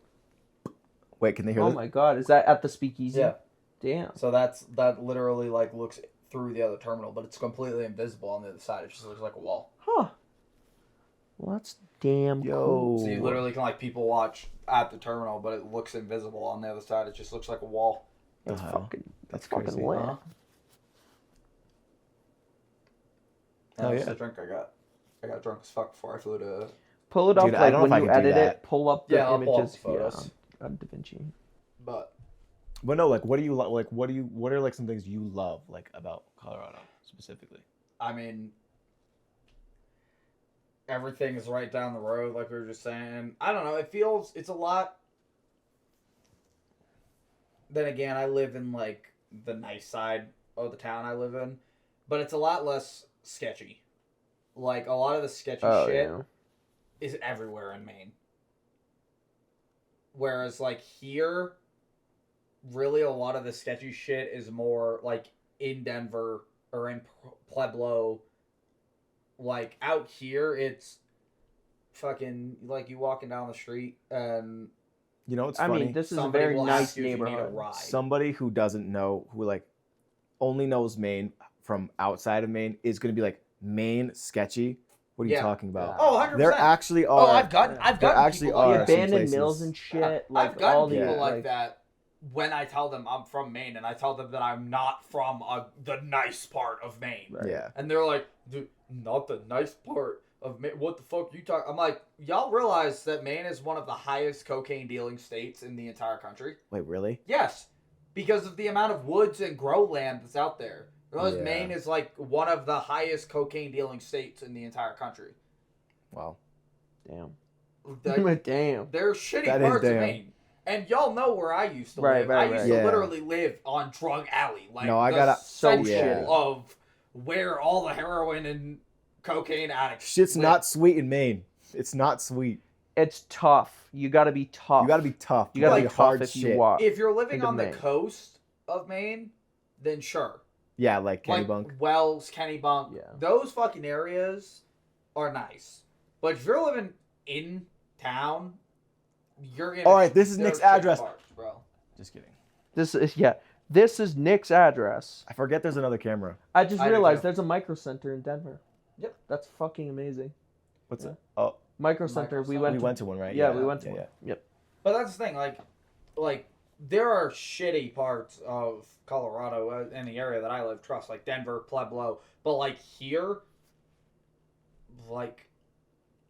[SPEAKER 2] Wait, can they hear
[SPEAKER 1] Oh
[SPEAKER 2] this?
[SPEAKER 1] my god, is that at the speakeasy?
[SPEAKER 3] Yeah.
[SPEAKER 1] Damn.
[SPEAKER 3] So that literally like looks through the other terminal, but it's completely invisible on the other side. It just looks like a wall.
[SPEAKER 1] Huh. Well, that's damn cool.
[SPEAKER 3] So you literally can like people watch at the terminal, but it looks invisible on the other side. It just looks like a wall.
[SPEAKER 1] That's
[SPEAKER 2] Uh-huh.
[SPEAKER 1] fucking.
[SPEAKER 2] That's
[SPEAKER 1] fucking
[SPEAKER 2] crazy.
[SPEAKER 1] lit.
[SPEAKER 3] That's
[SPEAKER 2] yeah.
[SPEAKER 3] the drink I got. I got drunk as fuck before I flew to.
[SPEAKER 1] Pull it up,
[SPEAKER 2] Dude, I don't know
[SPEAKER 1] when
[SPEAKER 2] if
[SPEAKER 1] you
[SPEAKER 2] I can do
[SPEAKER 1] edit
[SPEAKER 2] that.
[SPEAKER 1] it. Pull up the
[SPEAKER 3] Yeah, I'll pull up
[SPEAKER 1] images.
[SPEAKER 3] the photos.
[SPEAKER 1] Yeah, on DaVinci.
[SPEAKER 3] But
[SPEAKER 2] no, like, what do you like? What are like some things you love like about Colorado specifically?
[SPEAKER 3] I mean, everything is right down the road, like we were just saying. I don't know. It's a lot. Then again, I live in like the nice side of the town I live in, but it's a lot less sketchy. Like a lot of the sketchy shit is everywhere in Maine. Whereas like here, really a lot of the sketchy shit is more like in Denver or in Pueblo. Like out here, it's fucking like you walking down the street and
[SPEAKER 2] You know, it's
[SPEAKER 1] I
[SPEAKER 2] funny.
[SPEAKER 1] mean, this is a
[SPEAKER 3] somebody
[SPEAKER 1] very
[SPEAKER 3] will
[SPEAKER 1] nice
[SPEAKER 3] ask you if you need a
[SPEAKER 1] neighborhood.
[SPEAKER 3] ride.
[SPEAKER 2] Somebody who doesn't know, who like only knows Maine from outside of Maine, is going to be like, Maine sketchy. What are you
[SPEAKER 3] Yeah.
[SPEAKER 2] talking about?
[SPEAKER 3] Oh, 100%.
[SPEAKER 2] There actually are.
[SPEAKER 3] Oh, I've gotten
[SPEAKER 2] there actually
[SPEAKER 3] people
[SPEAKER 2] are
[SPEAKER 3] like
[SPEAKER 1] The
[SPEAKER 3] that.
[SPEAKER 2] some
[SPEAKER 1] abandoned
[SPEAKER 2] places.
[SPEAKER 1] mills and shit.
[SPEAKER 3] Yeah.
[SPEAKER 1] Like
[SPEAKER 3] I've gotten
[SPEAKER 1] all the
[SPEAKER 3] people
[SPEAKER 2] Yeah.
[SPEAKER 3] like that when I tell them I'm from Maine and I tell them that I'm not from the nice part of Maine.
[SPEAKER 1] Right.
[SPEAKER 2] Yeah.
[SPEAKER 3] And they're like, dude, not the nice part of Maine. What the fuck are you talking? I'm like, y'all realize that Maine is one of the highest cocaine dealing states in the entire country?
[SPEAKER 2] Wait, really?
[SPEAKER 3] Yes, because of the amount of woods and grow land that's out there. You realize
[SPEAKER 2] Yeah.
[SPEAKER 3] Maine is like one of the highest cocaine dealing states in the entire country.
[SPEAKER 2] Wow.
[SPEAKER 1] Damn.
[SPEAKER 3] Like,
[SPEAKER 1] Damn.
[SPEAKER 3] there's shitty
[SPEAKER 2] That is
[SPEAKER 3] parts of
[SPEAKER 2] damn.
[SPEAKER 3] Maine. And y'all know where I used to
[SPEAKER 1] Right,
[SPEAKER 3] live.
[SPEAKER 1] right,
[SPEAKER 3] I used
[SPEAKER 1] right.
[SPEAKER 3] to
[SPEAKER 2] Yeah.
[SPEAKER 3] literally live on Drug Alley. Like,
[SPEAKER 2] No, I
[SPEAKER 3] the
[SPEAKER 2] gotta-
[SPEAKER 3] central
[SPEAKER 1] Yeah.
[SPEAKER 3] of where all the heroin and cocaine addicts
[SPEAKER 2] Shit's
[SPEAKER 3] live.
[SPEAKER 2] not sweet in Maine. It's not sweet.
[SPEAKER 1] It's tough. You got to be tough.
[SPEAKER 2] You got to be tough.
[SPEAKER 1] You gotta
[SPEAKER 2] gotta
[SPEAKER 1] be
[SPEAKER 2] be
[SPEAKER 1] tough
[SPEAKER 2] hard
[SPEAKER 1] if
[SPEAKER 2] shit.
[SPEAKER 1] you walk.
[SPEAKER 3] If you're living
[SPEAKER 1] into
[SPEAKER 3] on the
[SPEAKER 1] Maine.
[SPEAKER 3] coast of Maine, then sure.
[SPEAKER 2] Yeah, like
[SPEAKER 3] Like
[SPEAKER 2] Kennybunk.
[SPEAKER 3] Wells, Kennybunk,
[SPEAKER 1] Yeah.
[SPEAKER 3] those fucking areas are nice. But if you're living in town, you're in.
[SPEAKER 2] All right, this is
[SPEAKER 3] there's
[SPEAKER 2] Nick's
[SPEAKER 3] shitty
[SPEAKER 2] address.
[SPEAKER 3] parts, bro.
[SPEAKER 2] Just kidding.
[SPEAKER 1] This is Nick's address.
[SPEAKER 2] I forget there's another camera.
[SPEAKER 1] I just
[SPEAKER 3] I do
[SPEAKER 1] realized
[SPEAKER 3] too.
[SPEAKER 1] there's a micro center in Denver.
[SPEAKER 3] Yep.
[SPEAKER 1] That's fucking amazing.
[SPEAKER 2] What's
[SPEAKER 1] Yeah.
[SPEAKER 2] it? Oh,
[SPEAKER 1] Micro center. We
[SPEAKER 3] Micro
[SPEAKER 1] went.
[SPEAKER 2] we
[SPEAKER 1] to,
[SPEAKER 2] went to one, right?
[SPEAKER 1] Yeah, we went to
[SPEAKER 2] yeah,
[SPEAKER 1] one.
[SPEAKER 2] yeah.
[SPEAKER 1] Yep.
[SPEAKER 3] But that's the thing, like there are shitty parts of Colorado in the area that I live. Trust, like Denver, Pueblo, but like here, like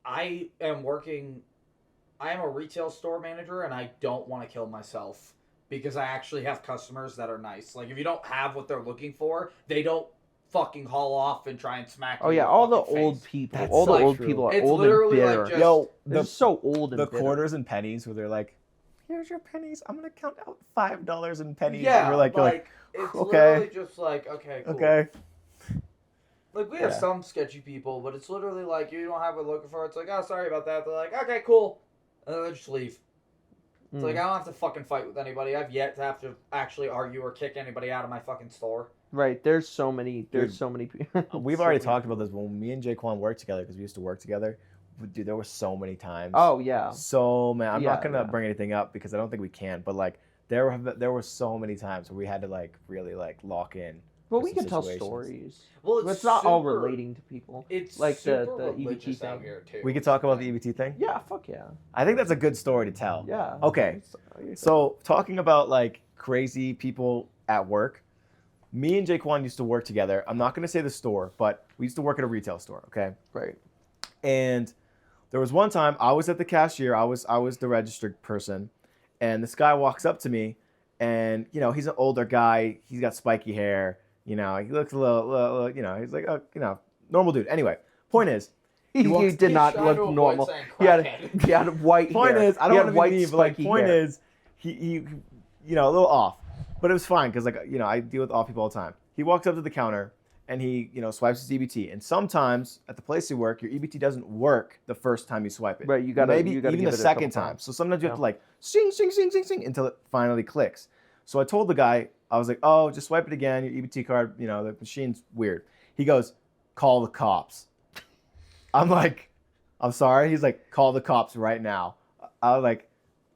[SPEAKER 3] I am a retail store manager, and I don't want to kill myself because I actually have customers that are nice. Like if you don't have what they're looking for, they don't fucking haul off and try and smack you.
[SPEAKER 1] Oh yeah,
[SPEAKER 3] in
[SPEAKER 1] all the
[SPEAKER 3] fucking
[SPEAKER 1] old
[SPEAKER 3] face.
[SPEAKER 1] people.
[SPEAKER 2] That's
[SPEAKER 1] All the
[SPEAKER 2] so
[SPEAKER 1] old
[SPEAKER 2] true.
[SPEAKER 1] people are
[SPEAKER 3] It's
[SPEAKER 1] old and
[SPEAKER 3] literally like
[SPEAKER 1] bitter.
[SPEAKER 3] just-
[SPEAKER 2] Yo,
[SPEAKER 1] They're
[SPEAKER 2] the,
[SPEAKER 1] so old and
[SPEAKER 2] the
[SPEAKER 1] bitter.
[SPEAKER 2] quarters and pennies where they're like, here's your pennies. I'm going to count out $5 in pennies.
[SPEAKER 3] Yeah,
[SPEAKER 2] And you're like,
[SPEAKER 3] it's
[SPEAKER 2] okay.
[SPEAKER 3] literally just like, okay, cool.
[SPEAKER 2] okay.
[SPEAKER 3] Like, we have
[SPEAKER 2] Yeah.
[SPEAKER 3] some sketchy people, but it's literally like, you don't have what you're looking for. It's like, oh, sorry about that. They're like, okay, cool. And then they just leave. It's
[SPEAKER 1] Mm.
[SPEAKER 3] like, I don't have to fucking fight with anybody. I've yet to have to actually argue or kick anybody out of my fucking store.
[SPEAKER 1] Right. There's so many. There's
[SPEAKER 2] Dude,
[SPEAKER 1] so many people.
[SPEAKER 2] We've already talked about this when me and Jaquan worked together because we used to work together. Dude, there were so many times.
[SPEAKER 1] Oh yeah.
[SPEAKER 2] So man, I'm not
[SPEAKER 1] Yeah,
[SPEAKER 2] gonna
[SPEAKER 1] yeah.
[SPEAKER 2] bring anything up because I don't think we can. But like, there were so many times where we had to like really like lock in.
[SPEAKER 1] Well,
[SPEAKER 2] for
[SPEAKER 1] we
[SPEAKER 2] some
[SPEAKER 1] can tell
[SPEAKER 2] situations.
[SPEAKER 1] stories.
[SPEAKER 3] Well,
[SPEAKER 1] But it's not all
[SPEAKER 3] super-
[SPEAKER 1] relating to people.
[SPEAKER 3] It's
[SPEAKER 1] like the
[SPEAKER 3] super
[SPEAKER 1] EBT
[SPEAKER 3] religious out
[SPEAKER 1] thing.
[SPEAKER 3] here, too.
[SPEAKER 2] We could talk about the EBT thing.
[SPEAKER 1] Yeah. Fuck yeah.
[SPEAKER 2] I think that's a good story to tell.
[SPEAKER 1] Yeah.
[SPEAKER 2] Okay. So talking about like crazy people at work, me and Jaquan used to work together. I'm not gonna say the store, but we used to work at a retail store. Okay.
[SPEAKER 1] Right.
[SPEAKER 2] And there was one time I was at the cashier. I was the registered person, and this guy walks up to me, and you know he's an older guy. He's got spiky hair. You know he looks a little you know he's like normal dude. Anyway, point is,
[SPEAKER 1] He
[SPEAKER 2] walks-
[SPEAKER 1] did
[SPEAKER 3] He's
[SPEAKER 1] not
[SPEAKER 3] trying
[SPEAKER 1] look
[SPEAKER 3] to avoid
[SPEAKER 1] normal.
[SPEAKER 3] saying
[SPEAKER 1] He had
[SPEAKER 3] crackhead.
[SPEAKER 1] he had white
[SPEAKER 2] point
[SPEAKER 1] hair.
[SPEAKER 2] is I
[SPEAKER 1] He
[SPEAKER 2] don't
[SPEAKER 1] had
[SPEAKER 2] want to be
[SPEAKER 1] white
[SPEAKER 2] mean, but like
[SPEAKER 1] spiky
[SPEAKER 2] point
[SPEAKER 1] hair.
[SPEAKER 2] is he you know a little off, but it was fine because like you know I deal with off people all the time. He walks up to the counter and he you know swipes his EBT, and sometimes at the place you work your EBT doesn't work the first time you swipe it.
[SPEAKER 1] Right, you gotta-
[SPEAKER 2] maybe
[SPEAKER 1] you gotta
[SPEAKER 2] even
[SPEAKER 1] give
[SPEAKER 2] the
[SPEAKER 1] it a
[SPEAKER 2] second
[SPEAKER 1] couple
[SPEAKER 2] time.
[SPEAKER 1] times.
[SPEAKER 2] So sometimes you have
[SPEAKER 1] Yeah.
[SPEAKER 2] to like sing sing sing sing sing until it finally clicks. So I told the guy, I was like, oh, just swipe it again. Your EBT card, you know, the machine's weird. He goes, call the cops. I'm like, I'm sorry. He's like, call the cops right now. I was like,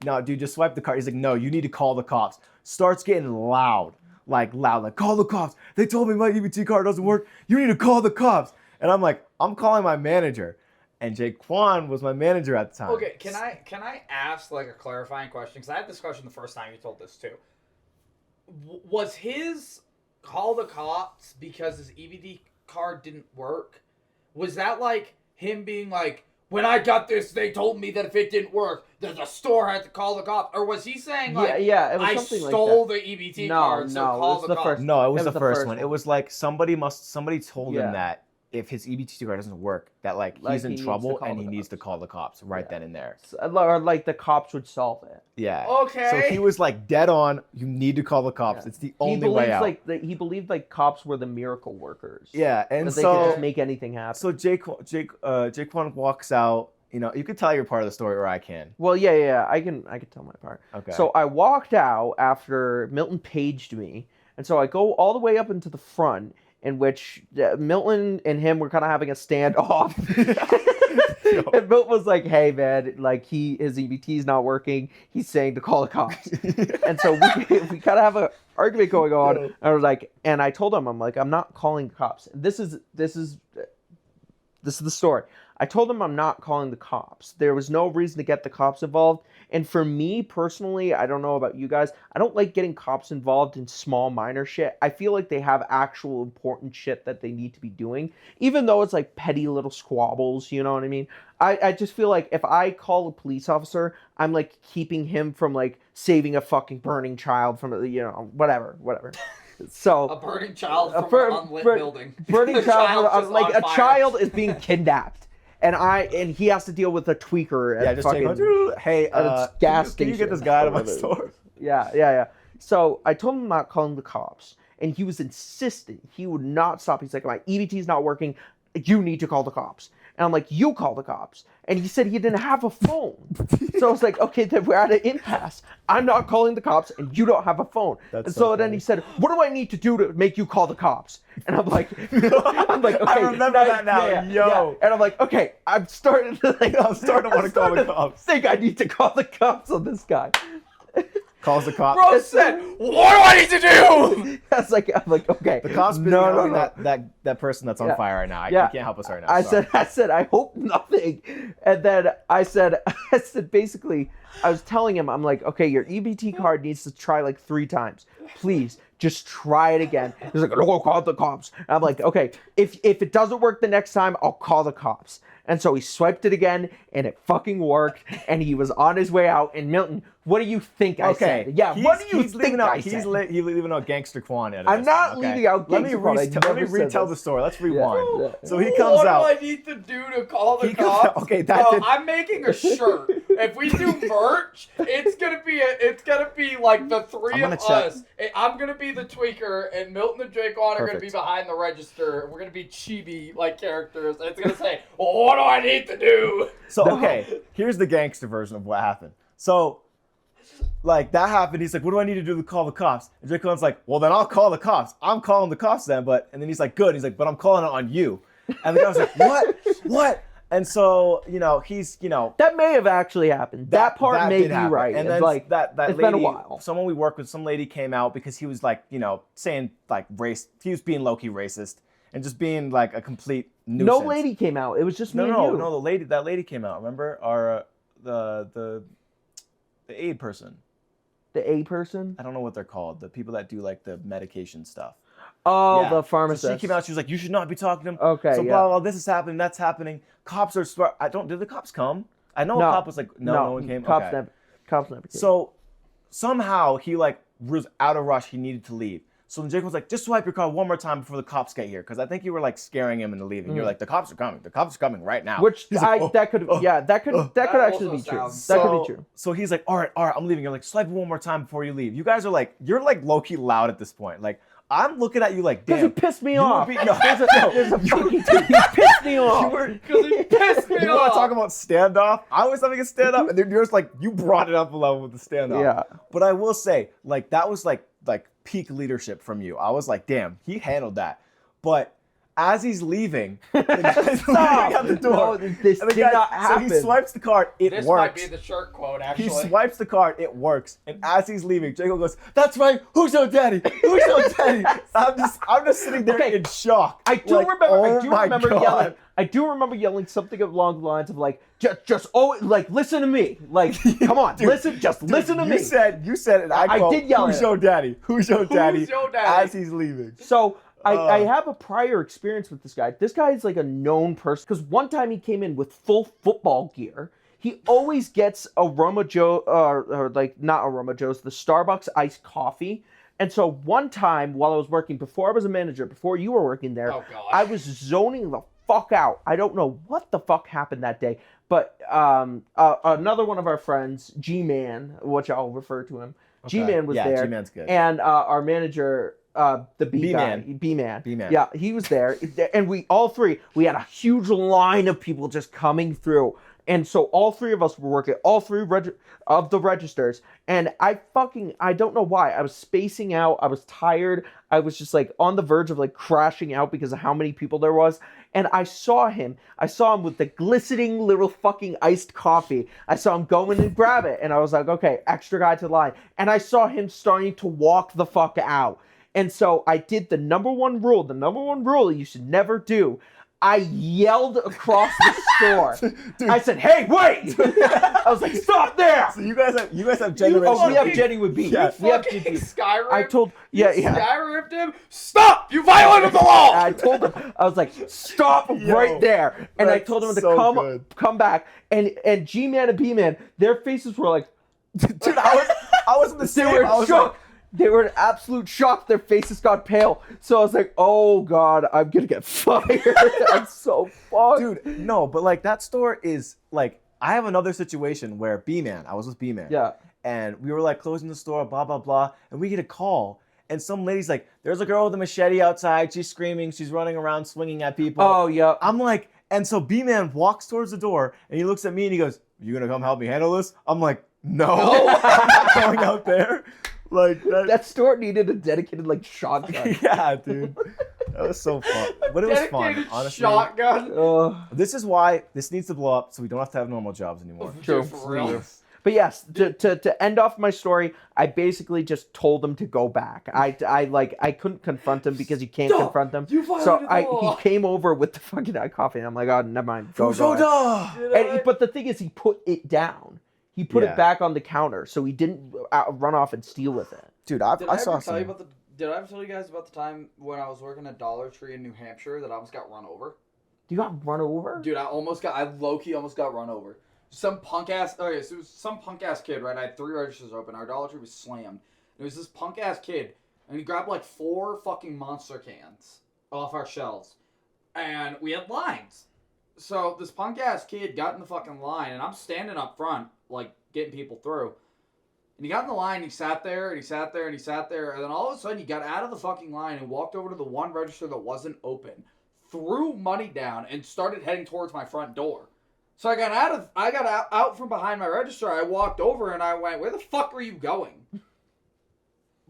[SPEAKER 2] no, dude, just swipe the card. He's like, no, you need to call the cops. Starts getting loud, like, call the cops. They told me my EBT card doesn't work. You need to call the cops. And I'm like, I'm calling my manager. And Jaquan was my manager at the time.
[SPEAKER 3] Okay, can I ask like a clarifying question? Because I had this question the first time you told this too. Was his call the cops because his EBT card didn't work? Was that like him being like, when I got this, they told me that if it didn't work, that the store had to call the cops? Or was he saying like,
[SPEAKER 1] yeah, it was
[SPEAKER 3] I
[SPEAKER 1] something
[SPEAKER 3] stole
[SPEAKER 1] like that.
[SPEAKER 3] the EBT
[SPEAKER 1] No,
[SPEAKER 3] card, so
[SPEAKER 1] no, it
[SPEAKER 3] call
[SPEAKER 1] was
[SPEAKER 3] the
[SPEAKER 1] the
[SPEAKER 3] cops?
[SPEAKER 1] first-
[SPEAKER 2] No, it was
[SPEAKER 1] It was
[SPEAKER 2] the
[SPEAKER 1] the
[SPEAKER 2] first
[SPEAKER 1] first
[SPEAKER 2] one.
[SPEAKER 1] one.
[SPEAKER 2] It was like somebody told him
[SPEAKER 1] Yeah.
[SPEAKER 2] that if his EBT card doesn't work, that like
[SPEAKER 1] Like,
[SPEAKER 2] he's
[SPEAKER 1] he
[SPEAKER 2] in
[SPEAKER 1] needs to
[SPEAKER 2] trouble
[SPEAKER 1] call
[SPEAKER 2] and
[SPEAKER 1] the
[SPEAKER 2] he needs to
[SPEAKER 1] cops.
[SPEAKER 2] call the cops right
[SPEAKER 1] Yeah.
[SPEAKER 2] then and there.
[SPEAKER 1] Or like the cops would solve it.
[SPEAKER 2] Yeah.
[SPEAKER 3] Okay.
[SPEAKER 2] So he was like dead on. You need to call the cops.
[SPEAKER 1] Yeah.
[SPEAKER 2] It's the
[SPEAKER 1] He
[SPEAKER 2] only way out.
[SPEAKER 1] he believed like cops were the miracle workers.
[SPEAKER 2] Yeah, and
[SPEAKER 1] That they could
[SPEAKER 2] so
[SPEAKER 1] just make anything happen.
[SPEAKER 2] so Jaquan walks out. You know, you can tell your part of the story, or I can.
[SPEAKER 1] Well, yeah, I can tell my part.
[SPEAKER 2] Okay.
[SPEAKER 1] So I walked out after Milton paged me, and so I go all the way up into the front, in which Milton and him were kind of having a standoff. And Milton was like, "Hey, man, like his EBT's not working. He's saying to call the cops." And so we kind of have an argument going on. And I was like, and I told him, I'm like, I'm not calling the cops. This is the story. I told him I'm not calling the cops. There was no reason to get the cops involved. And for me personally, I don't know about you guys, I don't like getting cops involved in small minor shit. I feel like they have actual important shit that they need to be doing, even though it's like petty little squabbles, you know what I mean? I just feel like if I call a police officer, I'm like keeping him from like saving a fucking burning child from, you know, whatever. So
[SPEAKER 3] a burning child from
[SPEAKER 1] bur-
[SPEAKER 3] an unlit
[SPEAKER 1] bur-
[SPEAKER 3] building.
[SPEAKER 1] burning
[SPEAKER 3] The
[SPEAKER 1] child,
[SPEAKER 3] child's just
[SPEAKER 1] like
[SPEAKER 3] on
[SPEAKER 1] a
[SPEAKER 3] fire.
[SPEAKER 1] child is being kidnapped, and he has to deal with a tweaker.
[SPEAKER 2] Yeah,
[SPEAKER 1] At
[SPEAKER 2] just
[SPEAKER 1] fucking,
[SPEAKER 2] take hey,
[SPEAKER 1] its gas
[SPEAKER 2] can you get
[SPEAKER 1] station.
[SPEAKER 2] this guy out of my
[SPEAKER 1] Whatever it
[SPEAKER 2] store?
[SPEAKER 1] is. Yeah. So I told him I'm not calling the cops, and he was insistent. He would not stop. He's like, my EBT's not working. You need to call the cops. And I'm like, you call the cops. And he said he didn't have a phone. So I was like, okay, then we're at an impasse. I'm not calling the cops, and you don't have a phone.
[SPEAKER 2] That's
[SPEAKER 1] and
[SPEAKER 2] so
[SPEAKER 1] so then
[SPEAKER 2] funny.
[SPEAKER 1] he said, what do I need to do to make you call the cops? And I'm like, okay.
[SPEAKER 2] I remember that now. Yo.
[SPEAKER 1] And I'm like, okay, I'm starting to
[SPEAKER 2] want to call the cops.
[SPEAKER 1] think I need to call the cops on this guy.
[SPEAKER 2] Calls the cops.
[SPEAKER 3] Bro said, what do I need to do?
[SPEAKER 1] I'm like, okay.
[SPEAKER 2] The cops busy
[SPEAKER 1] no.
[SPEAKER 2] helping that person that's on fire right now. I can't help us right now.
[SPEAKER 1] I
[SPEAKER 2] Sorry.
[SPEAKER 1] said, I hope nothing. And then I said, basically, I was telling him, I'm like, okay, your EBT card needs to try like 3 times. Please, just try it again. He's like, no, call the cops. And I'm like, okay, if it doesn't work the next time, I'll call the cops. And so he swiped it again, and it fucking worked, and he was on his way out. And Milton, what do you think I said? Yeah, what do you think I said?
[SPEAKER 2] He's leaving out Gangster Quan.
[SPEAKER 1] I'm not leaving out
[SPEAKER 2] Let me
[SPEAKER 1] Gangster Quan. I
[SPEAKER 2] let me
[SPEAKER 1] never said
[SPEAKER 2] retell
[SPEAKER 1] this.
[SPEAKER 2] the story. Let's rewind.
[SPEAKER 1] Yeah.
[SPEAKER 2] So he comes out.
[SPEAKER 3] What do I need to do to call the
[SPEAKER 2] He comes
[SPEAKER 3] cops?
[SPEAKER 2] out- okay, that
[SPEAKER 3] Bro,
[SPEAKER 2] did-
[SPEAKER 3] I'm making a shirt. If we do merch, it's gonna be like the three
[SPEAKER 2] I'm gonna
[SPEAKER 3] of
[SPEAKER 2] check.
[SPEAKER 3] us. I'm gonna be the tweaker, and Milton and Drake are gonna be
[SPEAKER 2] Perfect.
[SPEAKER 3] behind the register. We're gonna be chibi like characters. And it's gonna say, well, "What do I need to do?"
[SPEAKER 2] So okay, here's the gangster version of what happened. So, like that happened. He's like, "What do I need to do to call the cops?" And Drake Cohen's like, "Well, then I'll call the cops. I'm calling the cops then." But and then he's like, "Good." He's like, "But I'm calling it on you." And the guy was like, "What?" And so he's
[SPEAKER 1] That may have actually happened. That part may
[SPEAKER 2] did
[SPEAKER 1] be
[SPEAKER 2] happen.
[SPEAKER 1] right.
[SPEAKER 2] And
[SPEAKER 1] It's
[SPEAKER 2] then
[SPEAKER 1] like
[SPEAKER 2] that
[SPEAKER 1] it's
[SPEAKER 2] lady,
[SPEAKER 1] been a while.
[SPEAKER 2] someone we work with, some lady came out because he was like saying like race. He was being low key racist and just being like a complete nuisance.
[SPEAKER 1] No lady came out. It was just me and
[SPEAKER 2] No,
[SPEAKER 1] you.
[SPEAKER 2] no. That lady came out. Remember our the aid person.
[SPEAKER 1] The A person.
[SPEAKER 2] I don't know what they're called. The people that do like the medication stuff.
[SPEAKER 1] Oh,
[SPEAKER 2] Yeah.
[SPEAKER 1] the pharmacist.
[SPEAKER 2] So she came out. She was like, "You should not be talking to him."
[SPEAKER 1] Okay,
[SPEAKER 2] So
[SPEAKER 1] yeah.
[SPEAKER 2] blah blah. This is happening. That's happening. Cops are smart. Did the cops come? I know
[SPEAKER 1] No.
[SPEAKER 2] a cop was like, no one came.
[SPEAKER 1] Cops
[SPEAKER 2] Okay.
[SPEAKER 1] never came.
[SPEAKER 2] So somehow he like was out of rush. He needed to leave. So then Jake was like, just swipe your card one more time before the cops get here. Because I think you were like scaring him into leaving. You're like, the cops are coming. The cops are coming right now.
[SPEAKER 1] Which
[SPEAKER 2] He's like, "Oh,
[SPEAKER 1] that could
[SPEAKER 2] oh."
[SPEAKER 1] that could
[SPEAKER 3] That
[SPEAKER 1] actually
[SPEAKER 3] also
[SPEAKER 1] be true.
[SPEAKER 3] sounds-
[SPEAKER 1] That could be true.
[SPEAKER 2] So he's like, all right, I'm leaving. You're like, swipe it one more time before you leave. You guys are like, you're like low key loud at this point. Like, I'm looking at you like,
[SPEAKER 1] Because
[SPEAKER 2] damn.
[SPEAKER 1] he pissed me
[SPEAKER 2] you were
[SPEAKER 1] off.
[SPEAKER 2] being- no,
[SPEAKER 1] There's a fucking he pissed me off.
[SPEAKER 3] Because he pissed me
[SPEAKER 2] You want
[SPEAKER 3] off.
[SPEAKER 2] to talk about standoff? I was having a standoff, and then you're just like, you brought it up a level with the standoff.
[SPEAKER 1] Yeah.
[SPEAKER 2] But I will say, like, that was like peak leadership from you. I was like, damn, he handled that. But as he's leaving, the guy's leaving out the door.
[SPEAKER 1] No, this
[SPEAKER 2] and the
[SPEAKER 1] did
[SPEAKER 2] guy,
[SPEAKER 1] not
[SPEAKER 2] So
[SPEAKER 1] happen.
[SPEAKER 2] he swipes the card. It
[SPEAKER 3] This
[SPEAKER 2] works.
[SPEAKER 3] might be the shirt quote, actually.
[SPEAKER 2] He swipes the card, it works, and as he's leaving, Jacob goes, "That's right, who's your daddy? Who's your daddy?" I'm just sitting there
[SPEAKER 1] Okay.
[SPEAKER 2] in shock.
[SPEAKER 1] I do
[SPEAKER 2] Like,
[SPEAKER 1] remember.
[SPEAKER 2] oh
[SPEAKER 1] I do
[SPEAKER 2] my
[SPEAKER 1] remember
[SPEAKER 2] God.
[SPEAKER 1] yelling. I do remember yelling something along the lines of like, just like listen to me. Like, come on, listen to
[SPEAKER 2] you
[SPEAKER 1] me.
[SPEAKER 2] Said, and I
[SPEAKER 1] I
[SPEAKER 2] quote,
[SPEAKER 1] did yell
[SPEAKER 2] "Who's
[SPEAKER 1] it.
[SPEAKER 2] your daddy? Who's your daddy?"
[SPEAKER 3] your daddy?
[SPEAKER 2] As he's leaving.
[SPEAKER 1] So I have a prior experience with this guy. This guy is like a known person because one time he came in with full football gear. He always gets Aroma Joe, or like not Aroma Joe's, the Starbucks iced coffee. And so one time while I was working, before I was a manager, before you were working there, I was zoning the fuck out. I don't know what the fuck happened that day, but another one of our friends, G-Man, which I'll refer to him, okay. G-Man was there.
[SPEAKER 2] G-Man's good.
[SPEAKER 1] And our manager, the B-Man. B-Man. Yeah, he was there. And we had a huge line of people just coming through. And so all three of us were working, all three of the registers. And I don't know why. I was spacing out. I was tired. I was just like on the verge of like crashing out because of how many people there was. And I saw him with the glistening little fucking iced coffee. I saw him go in and grab it. And I was like, okay, extra guy to the line. And I saw him starting to walk the fuck out. And so I did the number one rule you should never do. I yelled across the store. Dude. I said, "Hey, wait!" I was like, "Stop there!"
[SPEAKER 2] So you guys have generation.
[SPEAKER 1] We have Jenny with B.
[SPEAKER 3] Yeah.
[SPEAKER 1] We have
[SPEAKER 3] Skyrim.
[SPEAKER 1] I told,
[SPEAKER 3] Skyrimed him. Stop! You violated the law.
[SPEAKER 1] I told him. I was like, "Stop right there!" And I told him to come back. And G-Man and B-Man, their faces were like,
[SPEAKER 2] dude, I was in the same.
[SPEAKER 1] They were shook. They were in absolute shock. Their faces got pale. So I was like, oh, God, I'm going to get fired. I'm so fucked.
[SPEAKER 2] Dude, no, but, like, that store is, like, I have another situation where I was with B-Man.
[SPEAKER 1] Yeah.
[SPEAKER 2] And we were, like, closing the store, blah, blah, blah. And we get a call. And some lady's like, there's a girl with a machete outside. She's screaming. She's running around swinging at people.
[SPEAKER 1] Oh, yeah.
[SPEAKER 2] I'm like, and so B-Man walks towards the door. And he looks at me and he goes, you going to come help me handle this? I'm like, no. I'm not going out there. Like
[SPEAKER 1] that store needed a dedicated like shotgun.
[SPEAKER 2] Yeah, dude, that was so fun. But it was fun, honestly.
[SPEAKER 3] Shotgun.
[SPEAKER 2] This is why this needs to blow up, so we don't have to have normal jobs anymore.
[SPEAKER 1] True. For real. But yes, to end off my story, I basically just told him to go back. I couldn't confront him because you can't confront them. He came over with the fucking coffee, and I'm like, oh, never mind. Go. But the thing is, he put it down. He put it back on the counter, so he didn't run off and steal with it.
[SPEAKER 2] Did
[SPEAKER 3] I ever tell you guys about the time when I was working at Dollar Tree in New Hampshire that I almost got run over?
[SPEAKER 1] You got run over?
[SPEAKER 3] Dude, I low-key almost got run over. Some punk-ass kid, right? I had 3 registers open. Our Dollar Tree was slammed. It was this punk-ass kid, and he grabbed like 4 fucking Monster cans off our shelves. And we had lines. So this punk-ass kid got in the fucking line, and I'm standing up front, like, getting people through. And he got in the line, he sat there, and he sat there, and he sat there, and then all of a sudden he got out of the fucking line and walked over to the one register that wasn't open, threw money down, and started heading towards my front door. So I got out from behind my register, I walked over, and I went, where the fuck are you going?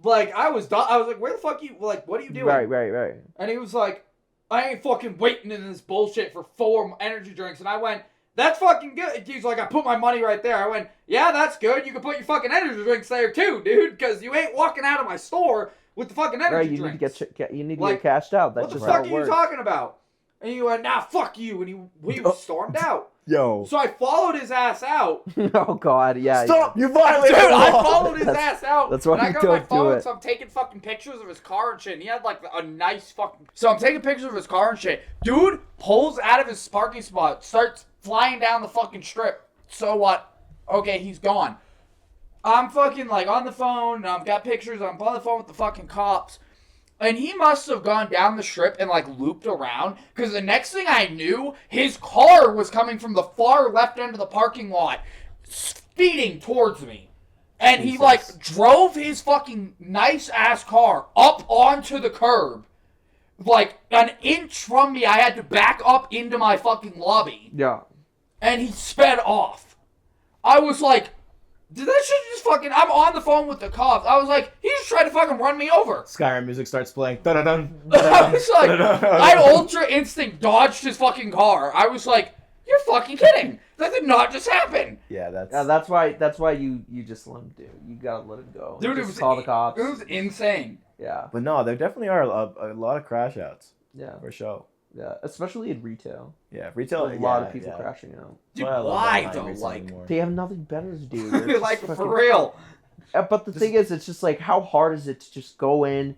[SPEAKER 3] Like, I was like, where the fuck you, like, what are you doing?
[SPEAKER 1] Right.
[SPEAKER 3] And he was like, I ain't fucking waiting in this bullshit for 4 energy drinks. And I went, that's fucking good. He's like, I put my money right there. I went, yeah, that's good. You can put your fucking energy drinks there too, dude, because you ain't walking out of my store with the fucking energy drinks.
[SPEAKER 1] You need to get cashed out. That's
[SPEAKER 3] what the fuck are you talking about? And he went, nah, fuck you. And he stormed out.
[SPEAKER 2] Yo.
[SPEAKER 3] So I followed his ass out.
[SPEAKER 1] Oh, God, yeah.
[SPEAKER 2] Stop! You violated the law!
[SPEAKER 3] I followed his ass out.
[SPEAKER 1] That's why
[SPEAKER 3] I got my phone, so I'm taking fucking pictures of his car and shit. And he had like a nice fucking... So I'm taking pictures of his car and shit. Dude pulls out of his parking spot, starts flying down the fucking strip. So what? Okay, he's gone. I'm fucking like on the phone. I've got pictures. I'm on the phone with the fucking cops. And he must have gone down the strip and, like, looped around. Because the next thing I knew, his car was coming from the far left end of the parking lot, speeding towards me. And Jesus. He, like, drove his fucking nice-ass car up onto the curb. Like, an inch from me, I had to back up into my fucking lobby.
[SPEAKER 1] Yeah.
[SPEAKER 3] And he sped off. I was like... Did that shit just fucking... I'm on the phone with the cops. I was like, he just tried to fucking run me over.
[SPEAKER 2] Skyrim music starts playing. Dun-dun-dun,
[SPEAKER 3] I was like, I Ultra Instinct dodged his fucking car. I was like, you're fucking kidding. That did not just happen.
[SPEAKER 2] Yeah,
[SPEAKER 1] that's why you just let him do. You gotta let him go.
[SPEAKER 3] Dude,
[SPEAKER 1] just call the cops.
[SPEAKER 3] It was insane.
[SPEAKER 1] Yeah.
[SPEAKER 2] But no, there definitely are a lot of crash outs.
[SPEAKER 1] Yeah.
[SPEAKER 2] For sure.
[SPEAKER 1] Yeah, especially in retail.
[SPEAKER 2] Yeah, retail.
[SPEAKER 1] A lot of people crashing out.
[SPEAKER 3] Dude, why though? Like,
[SPEAKER 1] they have nothing better to do.
[SPEAKER 3] Like, for real.
[SPEAKER 1] But the thing is, it's just like, how hard is it to just go in,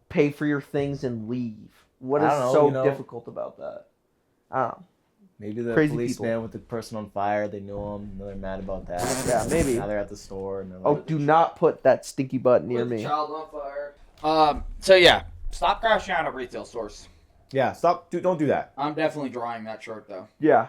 [SPEAKER 1] pay for your things and leave. What
[SPEAKER 2] I
[SPEAKER 1] is
[SPEAKER 2] don't know,
[SPEAKER 1] so difficult about that? I don't know.
[SPEAKER 2] Maybe the
[SPEAKER 1] Crazy
[SPEAKER 2] policeman
[SPEAKER 1] people.
[SPEAKER 2] with the person on fire, they knew him, and they're mad about that.
[SPEAKER 1] Yeah, maybe.
[SPEAKER 2] Now they're at the store, and they're
[SPEAKER 1] Oh,
[SPEAKER 2] like,
[SPEAKER 1] do not put that stinky butt near
[SPEAKER 3] With
[SPEAKER 1] me.
[SPEAKER 3] child on fire. So yeah, stop crashing out at retail stores.
[SPEAKER 2] yeah, stop, dude, don't do that.
[SPEAKER 3] I'm definitely drawing that shirt though.
[SPEAKER 1] Yeah.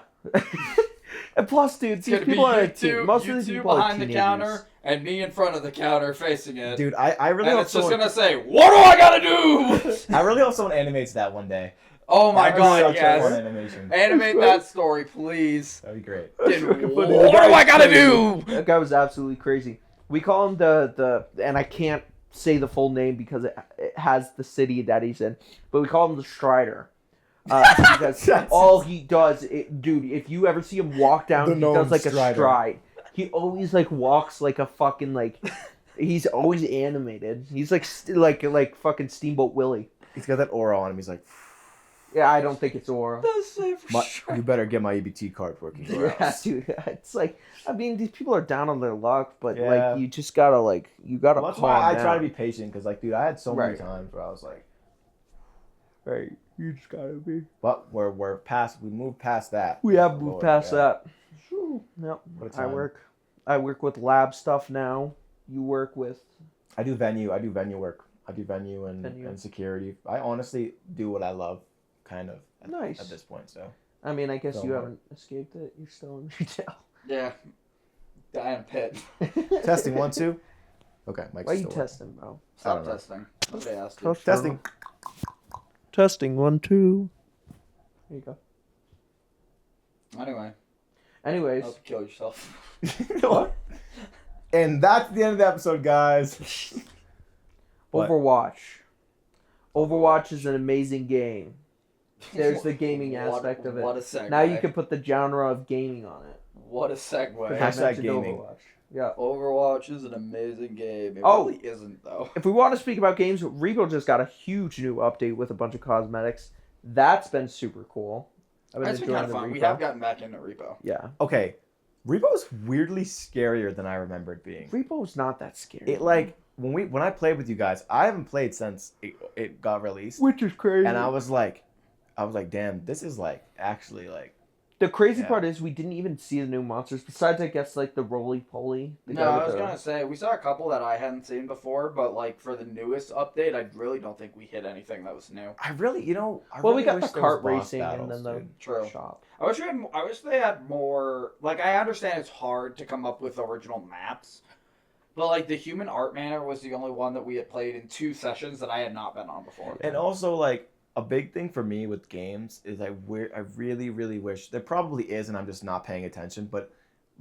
[SPEAKER 1] And plus, dude,
[SPEAKER 3] It's
[SPEAKER 1] these
[SPEAKER 3] gonna be
[SPEAKER 1] people are
[SPEAKER 3] you
[SPEAKER 1] most of these
[SPEAKER 3] two
[SPEAKER 1] people are
[SPEAKER 3] behind the
[SPEAKER 1] teenagers.
[SPEAKER 3] counter and me in front of the counter facing it.
[SPEAKER 2] Dude, I really
[SPEAKER 3] and
[SPEAKER 2] hope
[SPEAKER 3] it's just
[SPEAKER 2] someone,
[SPEAKER 3] gonna say, "What do I gotta do?"
[SPEAKER 2] I really hope someone animates that one day.
[SPEAKER 3] Oh my
[SPEAKER 2] That would
[SPEAKER 3] god,
[SPEAKER 2] be such a fun
[SPEAKER 3] yes!
[SPEAKER 2] animation.
[SPEAKER 3] Animate that story, please.
[SPEAKER 2] That'd be great.
[SPEAKER 3] Dude,
[SPEAKER 1] fucking
[SPEAKER 3] what
[SPEAKER 1] funny.
[SPEAKER 3] do
[SPEAKER 1] The guy's
[SPEAKER 3] I gotta
[SPEAKER 1] crazy.
[SPEAKER 3] do?
[SPEAKER 1] That guy was absolutely crazy. We call him the and I can't say the full name because it has the city that he's in, but we call him the Strider. Because all he does, dude, if you ever see him walk down,
[SPEAKER 2] The
[SPEAKER 1] he
[SPEAKER 2] gnome
[SPEAKER 1] does like
[SPEAKER 2] Strider.
[SPEAKER 1] a stride. He always like walks like a fucking like. He's always animated. He's like like fucking Steamboat Willie.
[SPEAKER 2] He's got that aura on him. He's like,
[SPEAKER 1] Yeah, I don't think it's Aura.
[SPEAKER 2] you better get my EBT card working. or
[SPEAKER 1] Yeah,
[SPEAKER 2] else."
[SPEAKER 1] dude. It's like, I mean, these people are down on their luck, but
[SPEAKER 2] Yeah.
[SPEAKER 1] like, you just gotta you gotta
[SPEAKER 2] Well, that's
[SPEAKER 1] calm
[SPEAKER 2] why I
[SPEAKER 1] down.
[SPEAKER 2] try to be patient, because like, dude, I had so many
[SPEAKER 1] Right.
[SPEAKER 2] times where I was like,
[SPEAKER 1] Right, you just gotta be.
[SPEAKER 2] but we moved past that.
[SPEAKER 1] We have
[SPEAKER 2] Oh,
[SPEAKER 1] moved
[SPEAKER 2] Lord,
[SPEAKER 1] past
[SPEAKER 2] yeah.
[SPEAKER 1] that. Yep.
[SPEAKER 2] What a
[SPEAKER 1] I
[SPEAKER 2] time.
[SPEAKER 1] work with lab stuff now. You work with.
[SPEAKER 2] I do venue work. I do venue and
[SPEAKER 1] Venue.
[SPEAKER 2] security. I honestly do what I love, kind of.
[SPEAKER 1] Nice.
[SPEAKER 2] At this point, so.
[SPEAKER 1] I mean, I guess
[SPEAKER 2] Don't
[SPEAKER 1] you
[SPEAKER 2] work.
[SPEAKER 1] haven't escaped it. You're still in retail.
[SPEAKER 3] Yeah. Diane Pitt.
[SPEAKER 2] Testing 1, 2. Okay, Mike's
[SPEAKER 1] Why are you
[SPEAKER 2] still working.
[SPEAKER 1] testing, bro?
[SPEAKER 2] I
[SPEAKER 3] Stop
[SPEAKER 2] don't know.
[SPEAKER 3] testing. Nobody asked you.
[SPEAKER 2] Testing.
[SPEAKER 1] Testing 1, 2. There you go.
[SPEAKER 3] Anyway,
[SPEAKER 1] Anyways,
[SPEAKER 3] hope you kill yourself.
[SPEAKER 2] What? And that's the end of the episode, guys. What?
[SPEAKER 1] Overwatch. Overwatch is an amazing game. There's the gaming aspect of it.
[SPEAKER 3] What a segue.
[SPEAKER 1] Now you can put the genre of gaming on it.
[SPEAKER 3] What a segue.
[SPEAKER 1] Because I
[SPEAKER 2] Hashtag
[SPEAKER 1] mentioned
[SPEAKER 2] gaming.
[SPEAKER 1] Overwatch. Yeah.
[SPEAKER 3] Overwatch is an amazing game. It
[SPEAKER 1] Oh.
[SPEAKER 3] really isn't, though.
[SPEAKER 1] If we want to speak about games, Repo just got a huge new update with a bunch of cosmetics. That's been super cool. I've
[SPEAKER 3] That's been kind of
[SPEAKER 1] the
[SPEAKER 3] fun. We
[SPEAKER 1] Repo.
[SPEAKER 3] have gotten back into Repo.
[SPEAKER 1] Yeah.
[SPEAKER 2] Okay, Repo's weirdly scarier than I remember it being.
[SPEAKER 1] Repo's not that scary.
[SPEAKER 2] It like when I played with you guys, I haven't played since it got released,
[SPEAKER 1] Which is crazy.
[SPEAKER 2] and I was like, damn, this is like actually like.
[SPEAKER 1] The crazy
[SPEAKER 2] Yeah.
[SPEAKER 1] part is we didn't even see the new monsters. Besides, I guess, like the roly-poly. The
[SPEAKER 3] No,
[SPEAKER 1] guy
[SPEAKER 3] I
[SPEAKER 1] with
[SPEAKER 3] was
[SPEAKER 1] the-
[SPEAKER 3] going to say, we saw a couple that I hadn't seen before, but like for the newest update, I really don't think we hit anything that was new.
[SPEAKER 2] I really, I
[SPEAKER 1] Well,
[SPEAKER 2] really
[SPEAKER 1] we got
[SPEAKER 2] wish
[SPEAKER 1] the
[SPEAKER 2] there was
[SPEAKER 1] kart
[SPEAKER 2] boss
[SPEAKER 1] racing
[SPEAKER 2] battles,
[SPEAKER 1] and then the
[SPEAKER 2] dude.
[SPEAKER 3] True.
[SPEAKER 1] shop.
[SPEAKER 3] I wish they had more. Like, I understand it's hard to come up with original maps, but like the Human Art Manor was the only one that we had played in 2 sessions that I had not been on before.
[SPEAKER 2] And also, like, a big thing for me with games is I really, really wish, there probably is, and I'm just not paying attention, but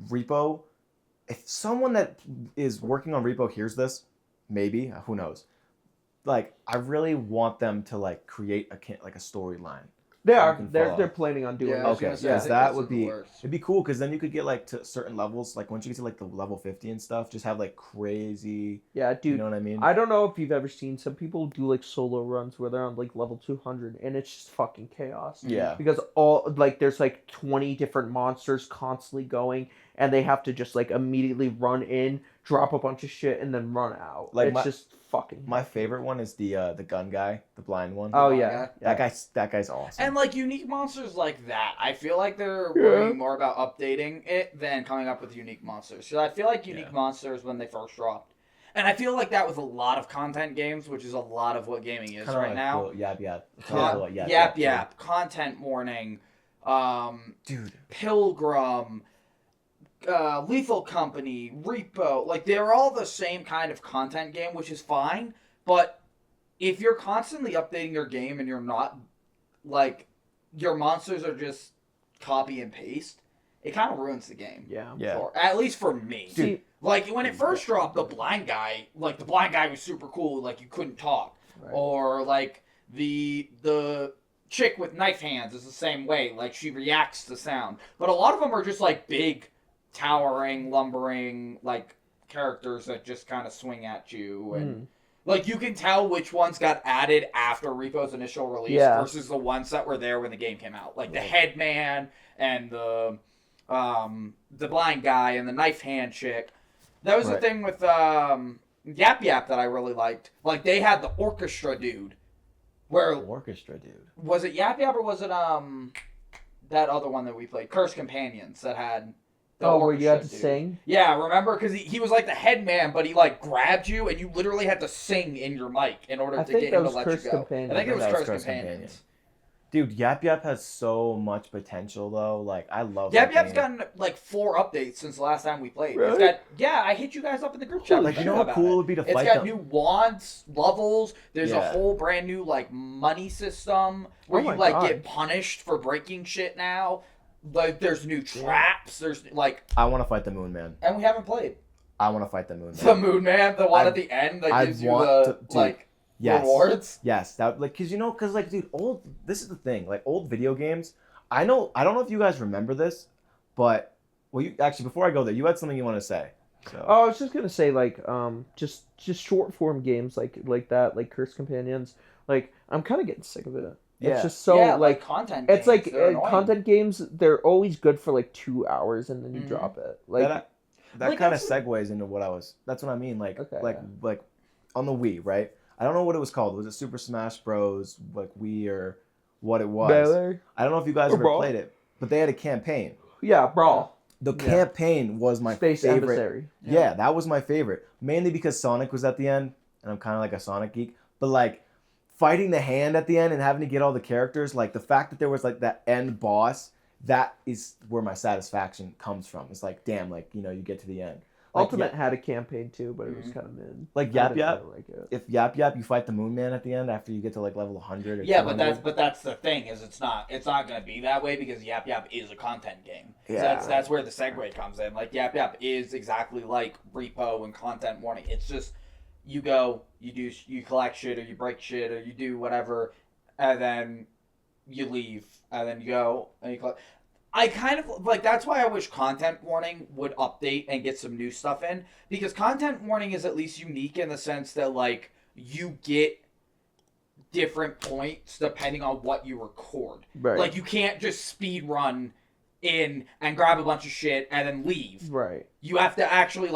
[SPEAKER 2] Repo, if someone that is working on Repo hears this, maybe, who knows, like, I really want them to, like, create a storyline.
[SPEAKER 1] They
[SPEAKER 2] You
[SPEAKER 1] are.
[SPEAKER 2] can
[SPEAKER 1] They're
[SPEAKER 2] follow.
[SPEAKER 1] playing on doing
[SPEAKER 3] Yeah,
[SPEAKER 1] that.
[SPEAKER 3] I was
[SPEAKER 2] Okay,
[SPEAKER 3] gonna say, I
[SPEAKER 2] because
[SPEAKER 3] think
[SPEAKER 2] that
[SPEAKER 3] that's
[SPEAKER 2] would
[SPEAKER 3] the
[SPEAKER 2] be,
[SPEAKER 3] worst.
[SPEAKER 2] it'd be cool, because then you could get, like, to certain levels, like, once you get to, like, the level 50 and stuff, just have, like, crazy,
[SPEAKER 1] Yeah, dude.
[SPEAKER 2] you know what I mean?
[SPEAKER 1] I don't know if you've ever seen some people do like solo runs where they're on like level 200 and it's just fucking chaos.
[SPEAKER 2] Yeah.
[SPEAKER 1] Because there's like 20 different monsters constantly going and they have to just like immediately run in, drop a bunch of shit and then run out.
[SPEAKER 2] Like,
[SPEAKER 1] it's just fucking
[SPEAKER 2] My favorite one is the gun guy, the blind one.
[SPEAKER 1] Oh
[SPEAKER 3] blind
[SPEAKER 1] yeah.
[SPEAKER 3] guy.
[SPEAKER 2] That guy's awesome.
[SPEAKER 3] And like unique monsters like that, I feel like they're
[SPEAKER 1] Yeah.
[SPEAKER 3] worrying more about updating it than coming up with unique monsters. So I feel like unique
[SPEAKER 2] Yeah.
[SPEAKER 3] monsters when they first dropped, and I feel like that with a lot of content games, which is a lot of what gaming is
[SPEAKER 2] Kinda
[SPEAKER 3] right
[SPEAKER 2] like
[SPEAKER 3] now.
[SPEAKER 2] Yap.
[SPEAKER 3] Content warning,
[SPEAKER 2] Dude.
[SPEAKER 3] Pilgrim, Lethal Company, Repo, like they're all the same kind of content game, which is fine. But if you're constantly updating your game and you're not, like, your monsters are just copy and paste, it kind of ruins the game.
[SPEAKER 1] Yeah.
[SPEAKER 2] Yeah.
[SPEAKER 3] At least for me.
[SPEAKER 1] Dude.
[SPEAKER 3] Like, when it first dropped, the blind guy was super cool, like, you couldn't talk.
[SPEAKER 1] Right.
[SPEAKER 3] Or, like, the chick with knife hands is the same way, like, she reacts to sound. But a lot of them are just, like, big, towering, lumbering, like, characters that just kind of swing at you. And, like, you can tell which ones got added after Repo's initial release
[SPEAKER 1] Yeah.
[SPEAKER 3] versus the ones that were there when the game came out. Like, the headman and the blind guy and the knife hand chick. That was the
[SPEAKER 2] Right.
[SPEAKER 3] thing with Yap Yap that I really liked. Like they had the orchestra dude. Where
[SPEAKER 2] orchestra dude.
[SPEAKER 3] Was it Yap Yap or was it that other one that we played, Curse Companions, that had the
[SPEAKER 1] where you had to
[SPEAKER 3] dude.
[SPEAKER 1] sing?
[SPEAKER 3] Yeah, remember? Because he was like the head man, but he like grabbed you and you literally had to sing in your mic in order to get him to let you go.
[SPEAKER 1] Companions.
[SPEAKER 3] I think it was Curse
[SPEAKER 2] Companions.
[SPEAKER 3] Companions.
[SPEAKER 2] Dude, Yap Yap has so much potential though. Like I love
[SPEAKER 3] Yap Yap's gotten like 4 updates since the last time we played.
[SPEAKER 1] Really?
[SPEAKER 3] It's got I hit you guys up in the group chat.
[SPEAKER 2] Like you know how cool it would be to fight them.
[SPEAKER 3] It's got new wands, levels. There's a whole brand new like money system where you like get punished for breaking shit now. Like there's new traps. There's like
[SPEAKER 2] I want to fight the Moon Man.
[SPEAKER 3] And we haven't played.
[SPEAKER 2] I want to fight the Moon Man.
[SPEAKER 3] The Moon Man, the one at the end that gives you the rewards.
[SPEAKER 2] Yes, that like because like dude, this is the thing, like old video games. I don't know if you guys remember this, but you actually before I go there, you had something you want to say. So.
[SPEAKER 1] Oh, I was just gonna say like just short form games like that, like Curse Companions. Like I'm kind of getting sick of it. Yeah. It's just so like
[SPEAKER 3] content.
[SPEAKER 1] It's like content games. They're always good for like 2 hours and then you drop it. Like
[SPEAKER 2] that kind of segues into what I was. That's what I mean. Like like on the Wii, right? I don't know what it was called. Was it Super Smash Bros. Like Wii or what it was?
[SPEAKER 1] Melee?
[SPEAKER 2] I don't know if you guys ever played it, but they had a campaign.
[SPEAKER 1] Yeah, Brawl.
[SPEAKER 2] The campaign was my
[SPEAKER 1] Space
[SPEAKER 2] favorite.
[SPEAKER 1] Emissary.
[SPEAKER 2] Yeah, that was my favorite. Mainly because Sonic was at the end, and I'm kind of like a Sonic geek. But like fighting the hand at the end and having to get all the characters, like the fact that there was like that end boss, that is where my satisfaction comes from. It's like, damn, like you get to the end. Like,
[SPEAKER 1] Ultimate had a campaign too, but it was kind of mid.
[SPEAKER 2] Like Yap Yap, if Yap Yap, you fight the Moon Man at the end after you get to like level 100. Or
[SPEAKER 3] yeah,
[SPEAKER 2] 200.
[SPEAKER 3] but that's the thing is it's not gonna be that way because Yap Yap is a content game.
[SPEAKER 2] Yeah.
[SPEAKER 3] So that's where the segue comes in. Like Yap Yap is exactly like Repo and Content Warning. It's just you go, you collect shit or you break shit or you do whatever, and then you leave and then you go and you collect. I kind of like that's why I wish Content Warning would update and get some new stuff in because Content Warning is at least unique in the sense that like you get different points depending on what you record.
[SPEAKER 1] Right.
[SPEAKER 3] Like you can't just speed run in and grab a bunch of shit and then leave.
[SPEAKER 1] Right.
[SPEAKER 3] You have to actually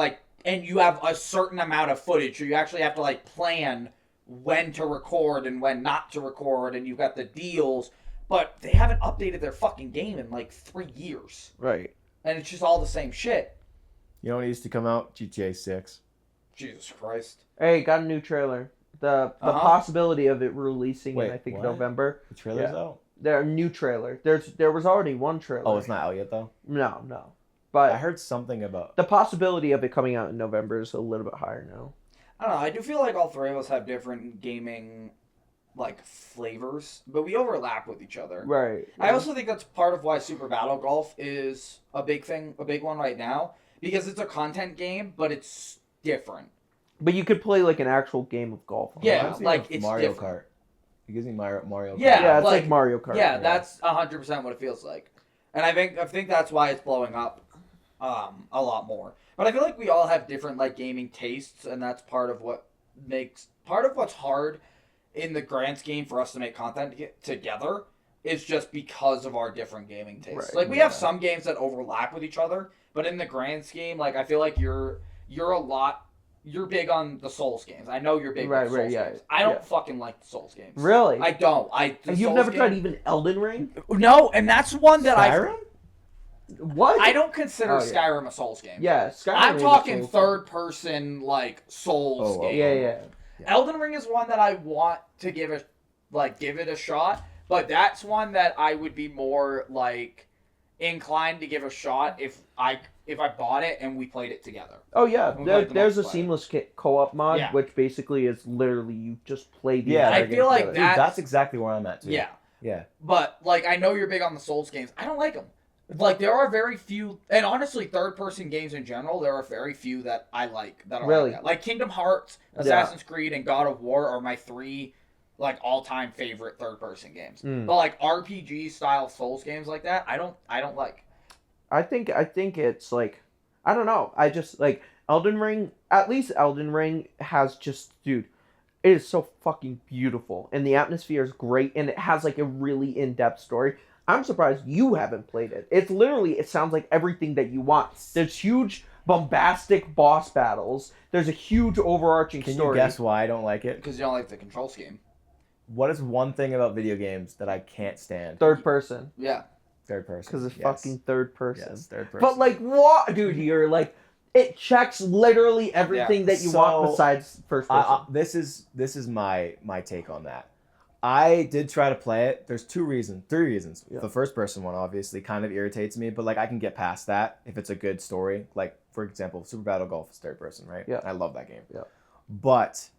[SPEAKER 3] and you have a certain amount of footage, so you actually have to plan when to record and when not to record, and you've got the deals. But they haven't updated their fucking game in 3 years.
[SPEAKER 1] Right.
[SPEAKER 3] And it's just all the same shit.
[SPEAKER 2] You know what needs to come out? GTA 6.
[SPEAKER 3] Jesus Christ.
[SPEAKER 1] Hey, got a new trailer. The possibility of it releasing in I think November.
[SPEAKER 2] The trailer's out?
[SPEAKER 1] A new trailer. There was already one trailer.
[SPEAKER 2] Oh, it's not out yet though?
[SPEAKER 1] No. But
[SPEAKER 2] I heard something about
[SPEAKER 1] the possibility of it coming out in November is a little bit higher now.
[SPEAKER 3] I don't know. I do feel like all three of us have different gaming flavors, but we overlap with each other.
[SPEAKER 1] Right.
[SPEAKER 3] I also think that's part of why Super Battle Golf is a big one right now, because it's a content game, but it's different.
[SPEAKER 1] But you could play an actual game of golf.
[SPEAKER 3] Yeah, it's
[SPEAKER 2] Mario
[SPEAKER 3] different.
[SPEAKER 2] Kart. It gives me Mario Kart.
[SPEAKER 1] Yeah, it's like Mario Kart.
[SPEAKER 3] Yeah, that's 100% what it feels like, and I think that's why it's blowing up a lot more. But I feel like we all have different gaming tastes, and that's part of what's hard in the grand scheme for us to make content together is just because of our different gaming tastes.
[SPEAKER 1] Right.
[SPEAKER 3] We have some games that overlap with each other, but in the grand scheme, I feel like you're big on the Souls games. I know you're big on the Souls games. I don't fucking like the Souls games.
[SPEAKER 1] Really?
[SPEAKER 3] I don't.
[SPEAKER 1] You've never tried even Elden Ring?
[SPEAKER 3] No, and that's one that
[SPEAKER 2] Skyrim?
[SPEAKER 1] What?
[SPEAKER 3] I don't consider Skyrim a Souls game.
[SPEAKER 1] Yeah, Skyrim.
[SPEAKER 3] I'm talking third person Souls game.
[SPEAKER 1] Yeah.
[SPEAKER 3] Elden Ring is one that I want to give it a shot, but that's one that I would be more inclined to give a shot if I bought it and we played it together.
[SPEAKER 1] Oh yeah, there's a seamless co-op mod, which basically is literally you just play the
[SPEAKER 3] I feel like
[SPEAKER 2] Dude, that's exactly where I'm at too.
[SPEAKER 3] Yeah. But I know you're big on the Souls games. I don't like them. There are very few, and honestly, third-person games in general, there are very few that I like. That are
[SPEAKER 1] really?
[SPEAKER 3] Like Kingdom Hearts, Assassin's Creed, and God of War are my 3 all-time favorite third-person games. But RPG-style Souls games like that, I don't like.
[SPEAKER 1] I think it's I don't know. I just Elden Ring. At least Elden Ring has dude. It is so fucking beautiful, and the atmosphere is great, and it has a really in-depth story. I'm surprised you haven't played it. It's literally, it sounds like everything that you want. There's huge bombastic boss battles. There's a huge overarching
[SPEAKER 2] Can
[SPEAKER 1] story.
[SPEAKER 2] you guess why I don't like it?
[SPEAKER 3] Because you don't like the control scheme.
[SPEAKER 2] What is one thing about video games that I can't stand?
[SPEAKER 1] Third person.
[SPEAKER 3] Yeah.
[SPEAKER 2] Third person.
[SPEAKER 1] Because it's
[SPEAKER 2] Yes.
[SPEAKER 1] fucking third person.
[SPEAKER 2] Yes, third person.
[SPEAKER 1] But like what, dude? You're like, it checks literally everything that you want besides first person.
[SPEAKER 2] This is my take on that. I did try to play it. There's three reasons.
[SPEAKER 1] Yeah.
[SPEAKER 2] The first person one obviously kind of irritates me, but like I can get past that if it's a good story. Like for example, Super Battle Golf is third person, right?
[SPEAKER 1] Yeah.
[SPEAKER 2] I love that game.
[SPEAKER 1] Yeah.
[SPEAKER 2] But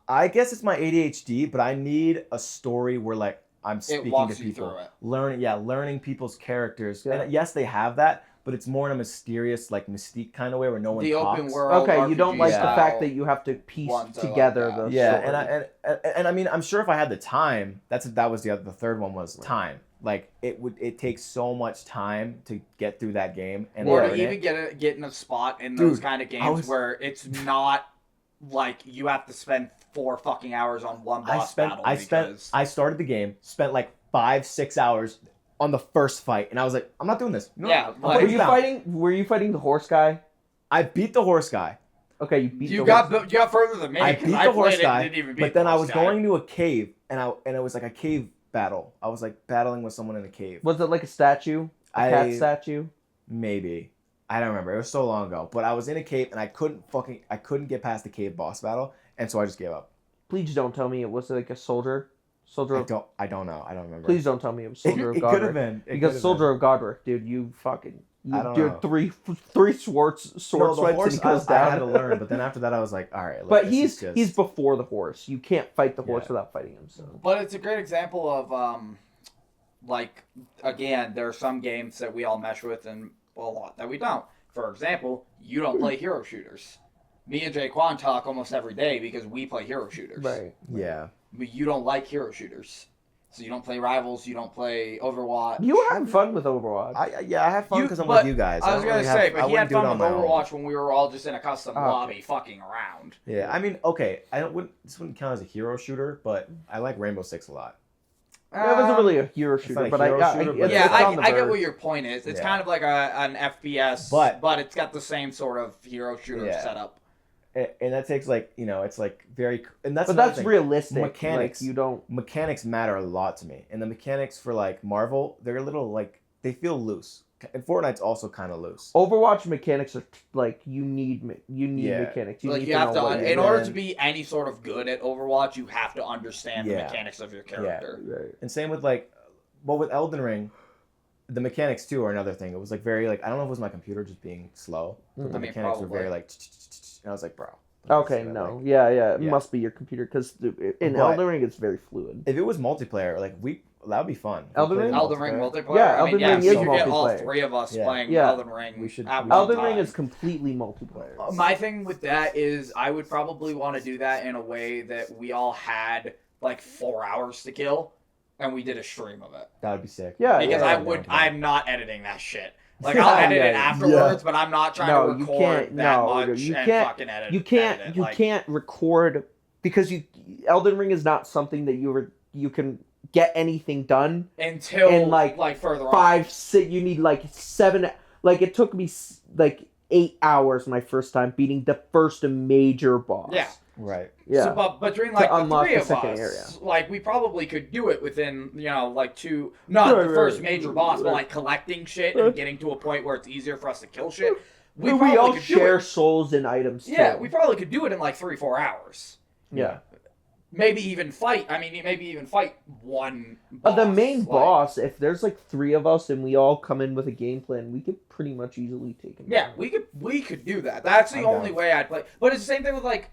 [SPEAKER 2] I guess it's my ADHD, but I need a story where like I'm speaking to people, learning people's characters.
[SPEAKER 1] Yeah.
[SPEAKER 2] And yes, they have that, but it's more in a mysterious, like Mystique kind of way where no one talks.
[SPEAKER 3] Open world.
[SPEAKER 1] Okay, you don't like the
[SPEAKER 3] style
[SPEAKER 1] fact that you have to piece
[SPEAKER 3] ones
[SPEAKER 1] together
[SPEAKER 3] like that.
[SPEAKER 1] the
[SPEAKER 2] Yeah,
[SPEAKER 1] story.
[SPEAKER 2] and I mean, I'm sure if I had the time, that was the third one was time. Like it takes so much time to get through that game and
[SPEAKER 3] Or to
[SPEAKER 2] learn
[SPEAKER 3] even
[SPEAKER 2] it.
[SPEAKER 3] get in a spot in
[SPEAKER 2] Dude,
[SPEAKER 3] those kind of games where it's not like you have to spend 4 fucking hours on one boss battle.
[SPEAKER 2] I started the game, spent like 5-6 hours on the first fight, and I was like, I'm not doing this. No,
[SPEAKER 3] Yeah,
[SPEAKER 2] I'm
[SPEAKER 3] like-
[SPEAKER 2] putting it down.
[SPEAKER 1] Were you fighting the horse guy?
[SPEAKER 2] I beat the horse guy.
[SPEAKER 1] Okay, you beat
[SPEAKER 3] You
[SPEAKER 1] the
[SPEAKER 3] got
[SPEAKER 1] horse.
[SPEAKER 3] you got further than me.
[SPEAKER 2] I
[SPEAKER 3] 'cause
[SPEAKER 2] beat
[SPEAKER 3] I
[SPEAKER 2] the horse
[SPEAKER 3] played it
[SPEAKER 2] guy,
[SPEAKER 3] and didn't even beat
[SPEAKER 2] but then
[SPEAKER 3] the
[SPEAKER 2] I
[SPEAKER 3] horse
[SPEAKER 2] was
[SPEAKER 3] guy.
[SPEAKER 2] going to a cave, and it was like a cave battle. I was like battling with someone in a cave.
[SPEAKER 1] Was it like a statue? A cat statue?
[SPEAKER 2] Maybe. I don't remember. It was so long ago. But I was in a cave and I couldn't get past the cave boss battle, and so I just gave up.
[SPEAKER 1] Please don't tell me it was like a soldier. Soldier.
[SPEAKER 2] I don't know. I don't remember.
[SPEAKER 1] Please don't tell me it was Soldier of
[SPEAKER 2] It could have
[SPEAKER 1] Godric.
[SPEAKER 2] been.
[SPEAKER 1] Because Soldier of Godric, dude, you fucking
[SPEAKER 2] I don't
[SPEAKER 1] did
[SPEAKER 2] know.
[SPEAKER 1] three sword swipes and he goes
[SPEAKER 2] I
[SPEAKER 1] down.
[SPEAKER 2] had to learn, but then after that I was like, all right. Look,
[SPEAKER 1] But
[SPEAKER 2] this is just...
[SPEAKER 1] he's before the horse. You can't fight the horse
[SPEAKER 2] Yeah.
[SPEAKER 1] without fighting him. So.
[SPEAKER 3] But it's a great example of like again, there are some games that we all mesh with and a lot that we don't. For example, you don't play hero shooters. Me and Jaquan talk almost every day because we play hero shooters.
[SPEAKER 1] Right.
[SPEAKER 2] Yeah.
[SPEAKER 3] But you don't like hero shooters. So you don't play Rivals, you don't play Overwatch.
[SPEAKER 1] You were having fun with Overwatch.
[SPEAKER 2] I have fun because I'm
[SPEAKER 3] but
[SPEAKER 2] with you guys.
[SPEAKER 3] I was
[SPEAKER 2] don't
[SPEAKER 3] gonna
[SPEAKER 2] really
[SPEAKER 3] say,
[SPEAKER 2] have-
[SPEAKER 3] but
[SPEAKER 2] I
[SPEAKER 3] he had
[SPEAKER 2] wouldn't do it
[SPEAKER 3] fun
[SPEAKER 2] on
[SPEAKER 3] with
[SPEAKER 2] my own.
[SPEAKER 3] Overwatch when we were all just in a custom lobby fucking around.
[SPEAKER 2] Yeah, I mean, okay, this wouldn't count as a hero shooter, but I like Rainbow Six a lot.
[SPEAKER 1] That wasn't really a hero
[SPEAKER 2] not
[SPEAKER 1] shooter,
[SPEAKER 2] a
[SPEAKER 1] but
[SPEAKER 2] hero
[SPEAKER 1] I
[SPEAKER 2] shooter, but
[SPEAKER 3] Yeah,
[SPEAKER 1] it's on the
[SPEAKER 3] I get
[SPEAKER 1] verge.
[SPEAKER 3] what your point is. It's
[SPEAKER 2] Yeah.
[SPEAKER 3] kind of like an FPS, but it's got the same sort of hero shooter
[SPEAKER 2] Yeah.
[SPEAKER 3] setup.
[SPEAKER 2] And that takes like, it's like very, and that's
[SPEAKER 1] But
[SPEAKER 2] another
[SPEAKER 1] that's
[SPEAKER 2] thing.
[SPEAKER 1] realistic.
[SPEAKER 2] Mechanics.
[SPEAKER 1] Like, you don't.
[SPEAKER 2] Mechanics matter a lot to me, and the mechanics for like Marvel, they're a little like they feel loose. And Fortnite's also kind of loose.
[SPEAKER 1] Overwatch mechanics are like you need mechanics. You
[SPEAKER 3] Like
[SPEAKER 1] need
[SPEAKER 3] you
[SPEAKER 1] to
[SPEAKER 3] have
[SPEAKER 1] know
[SPEAKER 3] to,
[SPEAKER 1] what
[SPEAKER 3] in
[SPEAKER 1] you're
[SPEAKER 3] order
[SPEAKER 1] doing.
[SPEAKER 3] to be any sort of good at Overwatch, you have to understand the
[SPEAKER 2] Yeah.
[SPEAKER 3] mechanics of your character.
[SPEAKER 1] Right.
[SPEAKER 2] And same with like, well, with Elden Ring, the mechanics too are another thing. It was like very like I don't know if it was my computer just being slow, but the
[SPEAKER 3] I mean,
[SPEAKER 2] mechanics were
[SPEAKER 3] probably.
[SPEAKER 2] very like, and I was like, bro.
[SPEAKER 1] Okay,
[SPEAKER 2] So,
[SPEAKER 1] no,
[SPEAKER 2] like,
[SPEAKER 1] yeah, it
[SPEAKER 2] yeah.
[SPEAKER 1] must be your computer because in
[SPEAKER 2] But-
[SPEAKER 1] Elden Ring it's very fluid.
[SPEAKER 2] If it was multiplayer, like that would be fun.
[SPEAKER 1] Elden Ring?
[SPEAKER 3] Elden Ring multiplayer.
[SPEAKER 1] Yeah,
[SPEAKER 3] I mean,
[SPEAKER 1] Elden Ring
[SPEAKER 3] we
[SPEAKER 1] is
[SPEAKER 3] could get all
[SPEAKER 1] multiplayer.
[SPEAKER 3] 3 of us
[SPEAKER 2] Yeah.
[SPEAKER 3] playing
[SPEAKER 1] Yeah.
[SPEAKER 3] Elden Ring.
[SPEAKER 2] We should-
[SPEAKER 3] at
[SPEAKER 2] we
[SPEAKER 3] one
[SPEAKER 1] Elden Ring
[SPEAKER 3] time.
[SPEAKER 1] is completely multiplayer.
[SPEAKER 3] My thing with that is I would probably want to do that in a way that we all had like 4 hours to kill, and we did a stream of it.
[SPEAKER 2] That would be sick.
[SPEAKER 1] Yeah,
[SPEAKER 3] Because
[SPEAKER 1] yeah.
[SPEAKER 3] I'm not editing that shit. Like I'll edit it afterwards, but I'm not trying to
[SPEAKER 1] you
[SPEAKER 3] record
[SPEAKER 1] can't.
[SPEAKER 3] that
[SPEAKER 1] No,
[SPEAKER 3] much
[SPEAKER 1] you
[SPEAKER 3] and
[SPEAKER 1] can't.
[SPEAKER 3] fucking edit.
[SPEAKER 1] You can't.
[SPEAKER 3] edit it.
[SPEAKER 1] You
[SPEAKER 3] Like,
[SPEAKER 1] can't record because Elden Ring is not something that you can get anything done
[SPEAKER 3] until
[SPEAKER 1] in, like,
[SPEAKER 3] further on.
[SPEAKER 1] 5, 6. You need like 7. Like it took me like 8 hours my first time beating the first major boss.
[SPEAKER 3] Yeah.
[SPEAKER 2] Right.
[SPEAKER 1] Yeah.
[SPEAKER 3] So, but between like the
[SPEAKER 1] unlock
[SPEAKER 3] 3
[SPEAKER 1] the
[SPEAKER 3] of
[SPEAKER 1] second
[SPEAKER 3] us,
[SPEAKER 1] area.
[SPEAKER 3] like we probably could do it within like 2. Not
[SPEAKER 1] Right,
[SPEAKER 3] the first
[SPEAKER 1] right,
[SPEAKER 3] major boss, but
[SPEAKER 1] right.
[SPEAKER 3] like collecting shit and getting to a point where it's easier for us to kill shit. We
[SPEAKER 1] We
[SPEAKER 3] probably
[SPEAKER 1] all
[SPEAKER 3] could do
[SPEAKER 1] share
[SPEAKER 3] it.
[SPEAKER 1] souls and items.
[SPEAKER 3] Yeah,
[SPEAKER 1] too.
[SPEAKER 3] we probably could do it in like 3-4 hours.
[SPEAKER 1] Yeah.
[SPEAKER 3] Maybe even fight. I mean, maybe even fight one boss.
[SPEAKER 1] The main
[SPEAKER 3] like-
[SPEAKER 1] boss, if there's like 3 of us and we all come in with a game plan, we could pretty much easily take him.
[SPEAKER 3] Yeah,
[SPEAKER 1] down.
[SPEAKER 3] we could do that. That's the
[SPEAKER 2] I'm
[SPEAKER 3] only
[SPEAKER 2] down.
[SPEAKER 3] way I'd play. But it's the same thing with like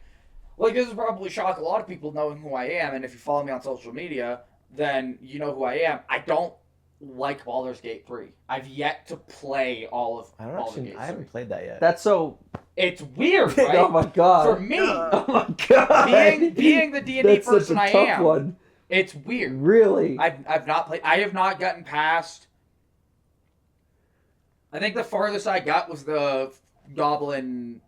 [SPEAKER 3] this will probably shock a lot of people knowing who I am, and if you follow me on social media, then you know who I am. I don't like Baldur's Gate 3. I've yet to play all of
[SPEAKER 2] I don't
[SPEAKER 3] Baldur's
[SPEAKER 2] actually.
[SPEAKER 3] Gate
[SPEAKER 2] I
[SPEAKER 3] 3.
[SPEAKER 2] haven't played that yet.
[SPEAKER 1] That's so.
[SPEAKER 3] It's weird, right?
[SPEAKER 1] Oh my god.
[SPEAKER 3] For me,
[SPEAKER 1] Oh my god.
[SPEAKER 3] being the D&D
[SPEAKER 1] That's
[SPEAKER 3] person
[SPEAKER 1] such a
[SPEAKER 3] I
[SPEAKER 1] tough
[SPEAKER 3] am,
[SPEAKER 1] one.
[SPEAKER 3] it's weird.
[SPEAKER 1] Really.
[SPEAKER 3] I've not played. I have not gotten past. I think the farthest I got was the goblin.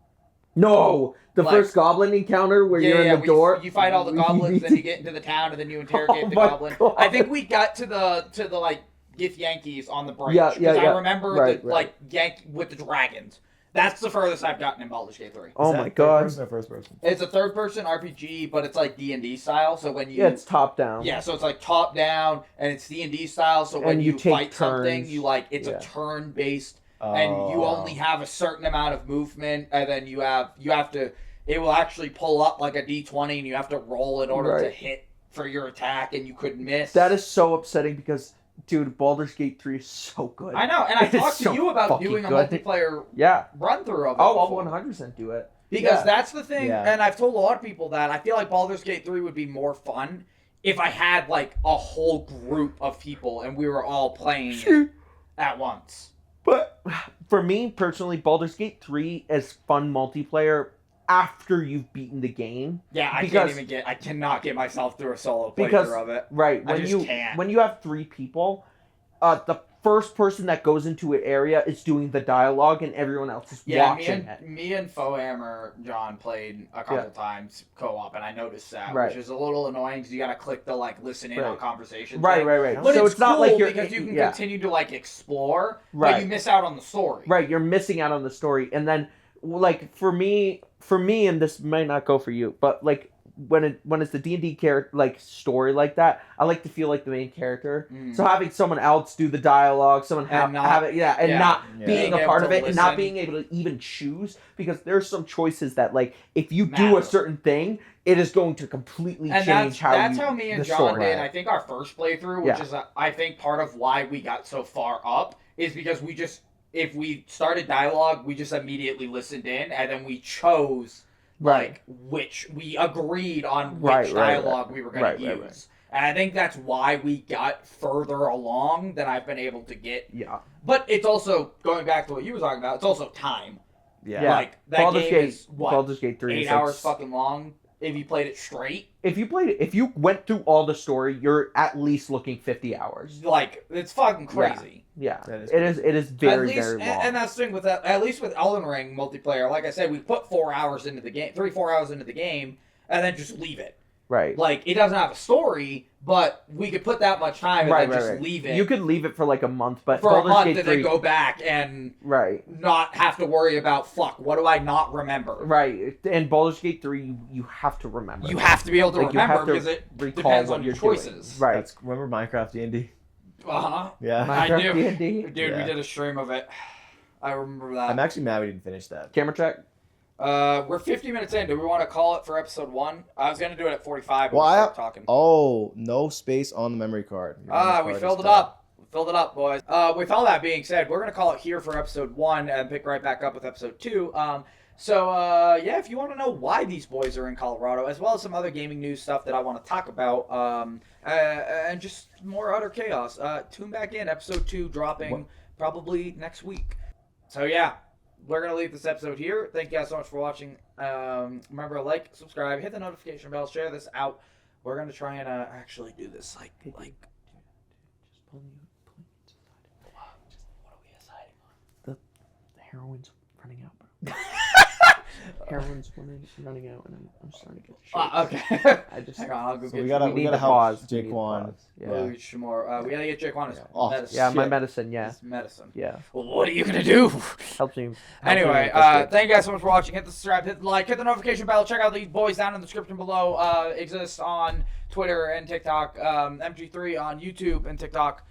[SPEAKER 1] No, the
[SPEAKER 3] Like-
[SPEAKER 1] first goblin encounter where you're in the door.
[SPEAKER 3] You fight all the goblins, then you get into the town, and then you interrogate
[SPEAKER 1] Oh
[SPEAKER 3] the
[SPEAKER 1] my
[SPEAKER 3] goblin.
[SPEAKER 1] God.
[SPEAKER 3] I think we got to the like Gith Yankees on the bridge.
[SPEAKER 1] Yeah, yeah,
[SPEAKER 3] because
[SPEAKER 1] yeah.
[SPEAKER 3] I remember
[SPEAKER 1] Right,
[SPEAKER 3] the
[SPEAKER 1] right.
[SPEAKER 3] like Yank with the dragons. That's the furthest I've gotten in Baldur's Gate 3.
[SPEAKER 1] Oh
[SPEAKER 2] Is that
[SPEAKER 1] my
[SPEAKER 2] third
[SPEAKER 1] god.
[SPEAKER 2] person or first person?
[SPEAKER 3] It's a third-person RPG, but it's like D&D style. So when you
[SPEAKER 1] Yeah, it's top down.
[SPEAKER 3] yeah, so it's like top down, and it's D&D style. So when
[SPEAKER 1] And you
[SPEAKER 3] you
[SPEAKER 1] take
[SPEAKER 3] fight something,
[SPEAKER 1] turns.
[SPEAKER 3] you like it's
[SPEAKER 1] Yeah.
[SPEAKER 3] a turn-based, and you
[SPEAKER 2] Oh.
[SPEAKER 3] only have a certain amount of movement, and then you have to. It will actually pull up like a D20, and you have to roll in order to
[SPEAKER 1] Right.
[SPEAKER 3] hit for your attack, and you couldn't miss.
[SPEAKER 1] That is so upsetting because, dude, Baldur's Gate 3 is so good.
[SPEAKER 3] I know, and I
[SPEAKER 1] It is
[SPEAKER 3] talked to
[SPEAKER 1] so
[SPEAKER 3] you about
[SPEAKER 1] fucking
[SPEAKER 3] doing a
[SPEAKER 1] good.
[SPEAKER 3] multiplayer
[SPEAKER 1] Yeah.
[SPEAKER 3] run through of it.
[SPEAKER 1] Oh, 100% do it.
[SPEAKER 3] Because
[SPEAKER 1] Yeah.
[SPEAKER 3] that's the thing,
[SPEAKER 2] Yeah.
[SPEAKER 3] and I've told a lot of people that I feel like Baldur's Gate 3 would be more fun if I had like a whole group of people and we were all playing it at once.
[SPEAKER 1] But for me personally, Baldur's Gate 3 is fun multiplayer after you've beaten the game.
[SPEAKER 3] Yeah, I cannot get myself through a solo
[SPEAKER 1] Because-
[SPEAKER 3] playthrough of it.
[SPEAKER 1] Right.
[SPEAKER 3] I
[SPEAKER 1] When
[SPEAKER 3] just
[SPEAKER 1] you
[SPEAKER 3] can't.
[SPEAKER 1] when you have 3 people, the first person that goes into an area is doing the dialogue and everyone else is watching it.
[SPEAKER 3] Me and Fohammer John played a couple times co-op, and I noticed that,
[SPEAKER 1] Right.
[SPEAKER 3] which is a little annoying because you got to click the like listen in on
[SPEAKER 1] Right.
[SPEAKER 3] conversation.
[SPEAKER 1] Right,
[SPEAKER 3] thing.
[SPEAKER 1] right, right.
[SPEAKER 3] But
[SPEAKER 1] so
[SPEAKER 3] it's
[SPEAKER 1] not
[SPEAKER 3] cool
[SPEAKER 1] like you're
[SPEAKER 3] because you can
[SPEAKER 1] yeah.
[SPEAKER 3] continue to like explore, but
[SPEAKER 1] Right.
[SPEAKER 3] you miss out on the story.
[SPEAKER 1] Right, you're missing out on the story. And then like for me and this might not go for you, but like when it's the D&D character like story like that, I like to feel like the main character.
[SPEAKER 3] Mm.
[SPEAKER 1] So having someone else do the dialogue, someone
[SPEAKER 3] And not-
[SPEAKER 1] have it, not
[SPEAKER 2] Yeah.
[SPEAKER 1] being a
[SPEAKER 3] Being
[SPEAKER 1] part
[SPEAKER 3] able
[SPEAKER 1] of
[SPEAKER 3] to
[SPEAKER 1] it and not
[SPEAKER 3] listen.
[SPEAKER 1] being able to even choose, because there's some choices that like if you do
[SPEAKER 3] Matter.
[SPEAKER 1] a certain thing, it is going to completely
[SPEAKER 3] And
[SPEAKER 1] change
[SPEAKER 3] that's how me and
[SPEAKER 1] the
[SPEAKER 3] John
[SPEAKER 1] story.
[SPEAKER 3] did. I think our first playthrough, which
[SPEAKER 1] Yeah.
[SPEAKER 3] is I think part of why we got so far up, is because if we started dialogue, we just immediately listened in, and then we chose
[SPEAKER 1] Right.
[SPEAKER 3] which we agreed on which
[SPEAKER 1] Right, right,
[SPEAKER 3] dialogue we were going to use.
[SPEAKER 1] right.
[SPEAKER 3] And I think that's why we got further along than I've been able to get.
[SPEAKER 1] Yeah.
[SPEAKER 3] But it's also going back to what you were talking about. It's also time.
[SPEAKER 2] Yeah.
[SPEAKER 3] Like that
[SPEAKER 1] Baldur's
[SPEAKER 3] game
[SPEAKER 1] Gate,
[SPEAKER 3] is what
[SPEAKER 1] Baldur's Gate 3
[SPEAKER 3] 8
[SPEAKER 1] is
[SPEAKER 3] hours
[SPEAKER 1] like,
[SPEAKER 3] fucking long if you played it straight.
[SPEAKER 1] if you went through all the story, you're at least looking 50 hours.
[SPEAKER 3] Like it's fucking crazy.
[SPEAKER 1] Yeah,
[SPEAKER 2] That is
[SPEAKER 1] it is very
[SPEAKER 3] At least,
[SPEAKER 1] very long.
[SPEAKER 3] and that's the thing with that. At least with Elden Ring multiplayer, like I said, we put 4 hours into the game, 3-4 hours into the game, and then just leave it.
[SPEAKER 1] right.
[SPEAKER 3] Like it doesn't have a story, but we could put that much time and then just leave it
[SPEAKER 1] You could leave it for like a month, but
[SPEAKER 3] for
[SPEAKER 1] Baldur's
[SPEAKER 3] a month
[SPEAKER 1] Gate
[SPEAKER 3] and
[SPEAKER 1] 3,
[SPEAKER 3] then go back and
[SPEAKER 1] right,
[SPEAKER 3] not have to worry about fuck. What do I not remember?
[SPEAKER 1] right. And Baldur's Gate 3, you have to remember.
[SPEAKER 3] You have to be able to
[SPEAKER 1] Like, you
[SPEAKER 3] remember
[SPEAKER 1] have to
[SPEAKER 3] because it
[SPEAKER 1] recall
[SPEAKER 3] depends
[SPEAKER 1] what
[SPEAKER 3] on
[SPEAKER 1] you're
[SPEAKER 3] your
[SPEAKER 1] doing.
[SPEAKER 3] choices.
[SPEAKER 1] Right.
[SPEAKER 2] That's remember Minecraft D&D?
[SPEAKER 3] Uh huh.
[SPEAKER 2] Yeah.
[SPEAKER 3] I
[SPEAKER 1] Minecraft
[SPEAKER 3] do.
[SPEAKER 1] D&D.
[SPEAKER 3] Dude,
[SPEAKER 2] Yeah.
[SPEAKER 3] we did a stream of it. I remember that.
[SPEAKER 2] I'm actually mad we didn't finish that.
[SPEAKER 1] Camera check.
[SPEAKER 3] We're 50 minutes in. Do we want to call it for episode 1? I was gonna do it at 45. But
[SPEAKER 2] Well,
[SPEAKER 3] we
[SPEAKER 2] I
[SPEAKER 3] started talking.
[SPEAKER 2] Oh, no space on the memory card. Your memory
[SPEAKER 3] We
[SPEAKER 2] card
[SPEAKER 3] filled
[SPEAKER 2] is
[SPEAKER 3] it
[SPEAKER 2] done.
[SPEAKER 3] up. We filled it up, boys. With all that being said, we're gonna call it here for episode 1 and pick right back up with episode 2. Yeah, if you want to know why these boys are in Colorado, as well as some other gaming news stuff that I want to talk about, and just more utter chaos, tune back in. Episode 2 dropping probably next week. So yeah, we're gonna leave this episode here. Thank you guys so much for watching. Remember to like, subscribe, hit the notification bell, share this out. We're gonna try and actually do this like.
[SPEAKER 1] Just pull me
[SPEAKER 3] What are we deciding on?
[SPEAKER 1] The heroin's running out, bro. Heroin's running out, and I'm starting to get shakes.
[SPEAKER 3] Okay.
[SPEAKER 1] I just
[SPEAKER 3] Hang on, I'll go
[SPEAKER 2] So
[SPEAKER 3] get
[SPEAKER 2] we
[SPEAKER 3] you.
[SPEAKER 2] gotta
[SPEAKER 1] we need to
[SPEAKER 2] help
[SPEAKER 1] pause. We
[SPEAKER 2] Jake
[SPEAKER 1] need to
[SPEAKER 2] Wan.
[SPEAKER 1] pause.
[SPEAKER 3] We'll
[SPEAKER 1] Yeah.
[SPEAKER 3] get you more. We gotta get Jake Wan his
[SPEAKER 2] Oh,
[SPEAKER 3] medicine.
[SPEAKER 1] Yeah, my
[SPEAKER 2] Shit.
[SPEAKER 1] medicine. Yeah,
[SPEAKER 3] His medicine.
[SPEAKER 1] yeah.
[SPEAKER 3] Well, what are you gonna do?
[SPEAKER 1] Helps me.
[SPEAKER 3] Anyway, thank you guys so much for watching. Hit the subscribe, hit the like, hit the notification bell. Check out these boys down in the description below. Xyist on Twitter and TikTok. MG3 on YouTube and TikTok.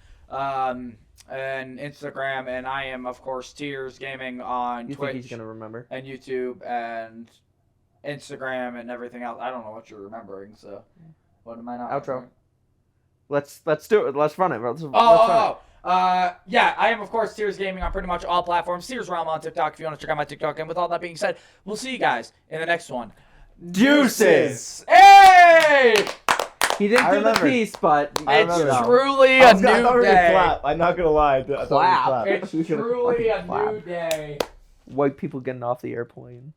[SPEAKER 3] And Instagram. And I am, of course, Tears Gaming on
[SPEAKER 1] You
[SPEAKER 3] Twitch
[SPEAKER 1] think he's gonna remember?
[SPEAKER 3] and YouTube and Instagram and everything else. I don't know what you're remembering, so what am I not?
[SPEAKER 1] Outro.
[SPEAKER 3] remembering?
[SPEAKER 1] Let's do it. Let's run it. Let's run it.
[SPEAKER 3] Yeah, I am, of course, Tears Gaming on pretty much all platforms. Tears Realm on TikTok if you want to check out my TikTok. And with all that being said, we'll see you guys in the next one.
[SPEAKER 1] Deuces.
[SPEAKER 3] Hey!
[SPEAKER 1] He didn't
[SPEAKER 2] I
[SPEAKER 1] do
[SPEAKER 2] remember.
[SPEAKER 1] the piece, but
[SPEAKER 2] I
[SPEAKER 3] It's
[SPEAKER 2] remember that.
[SPEAKER 3] truly
[SPEAKER 2] I
[SPEAKER 3] a
[SPEAKER 2] thought we
[SPEAKER 3] new
[SPEAKER 2] were gonna
[SPEAKER 3] day.
[SPEAKER 2] clap. I'm not gonna lie. I thought we were gonna
[SPEAKER 1] Clap.
[SPEAKER 2] clap.
[SPEAKER 3] It's
[SPEAKER 1] We should've
[SPEAKER 3] truly a
[SPEAKER 1] fucking clapped.
[SPEAKER 3] new day.
[SPEAKER 1] white people getting off the airplane.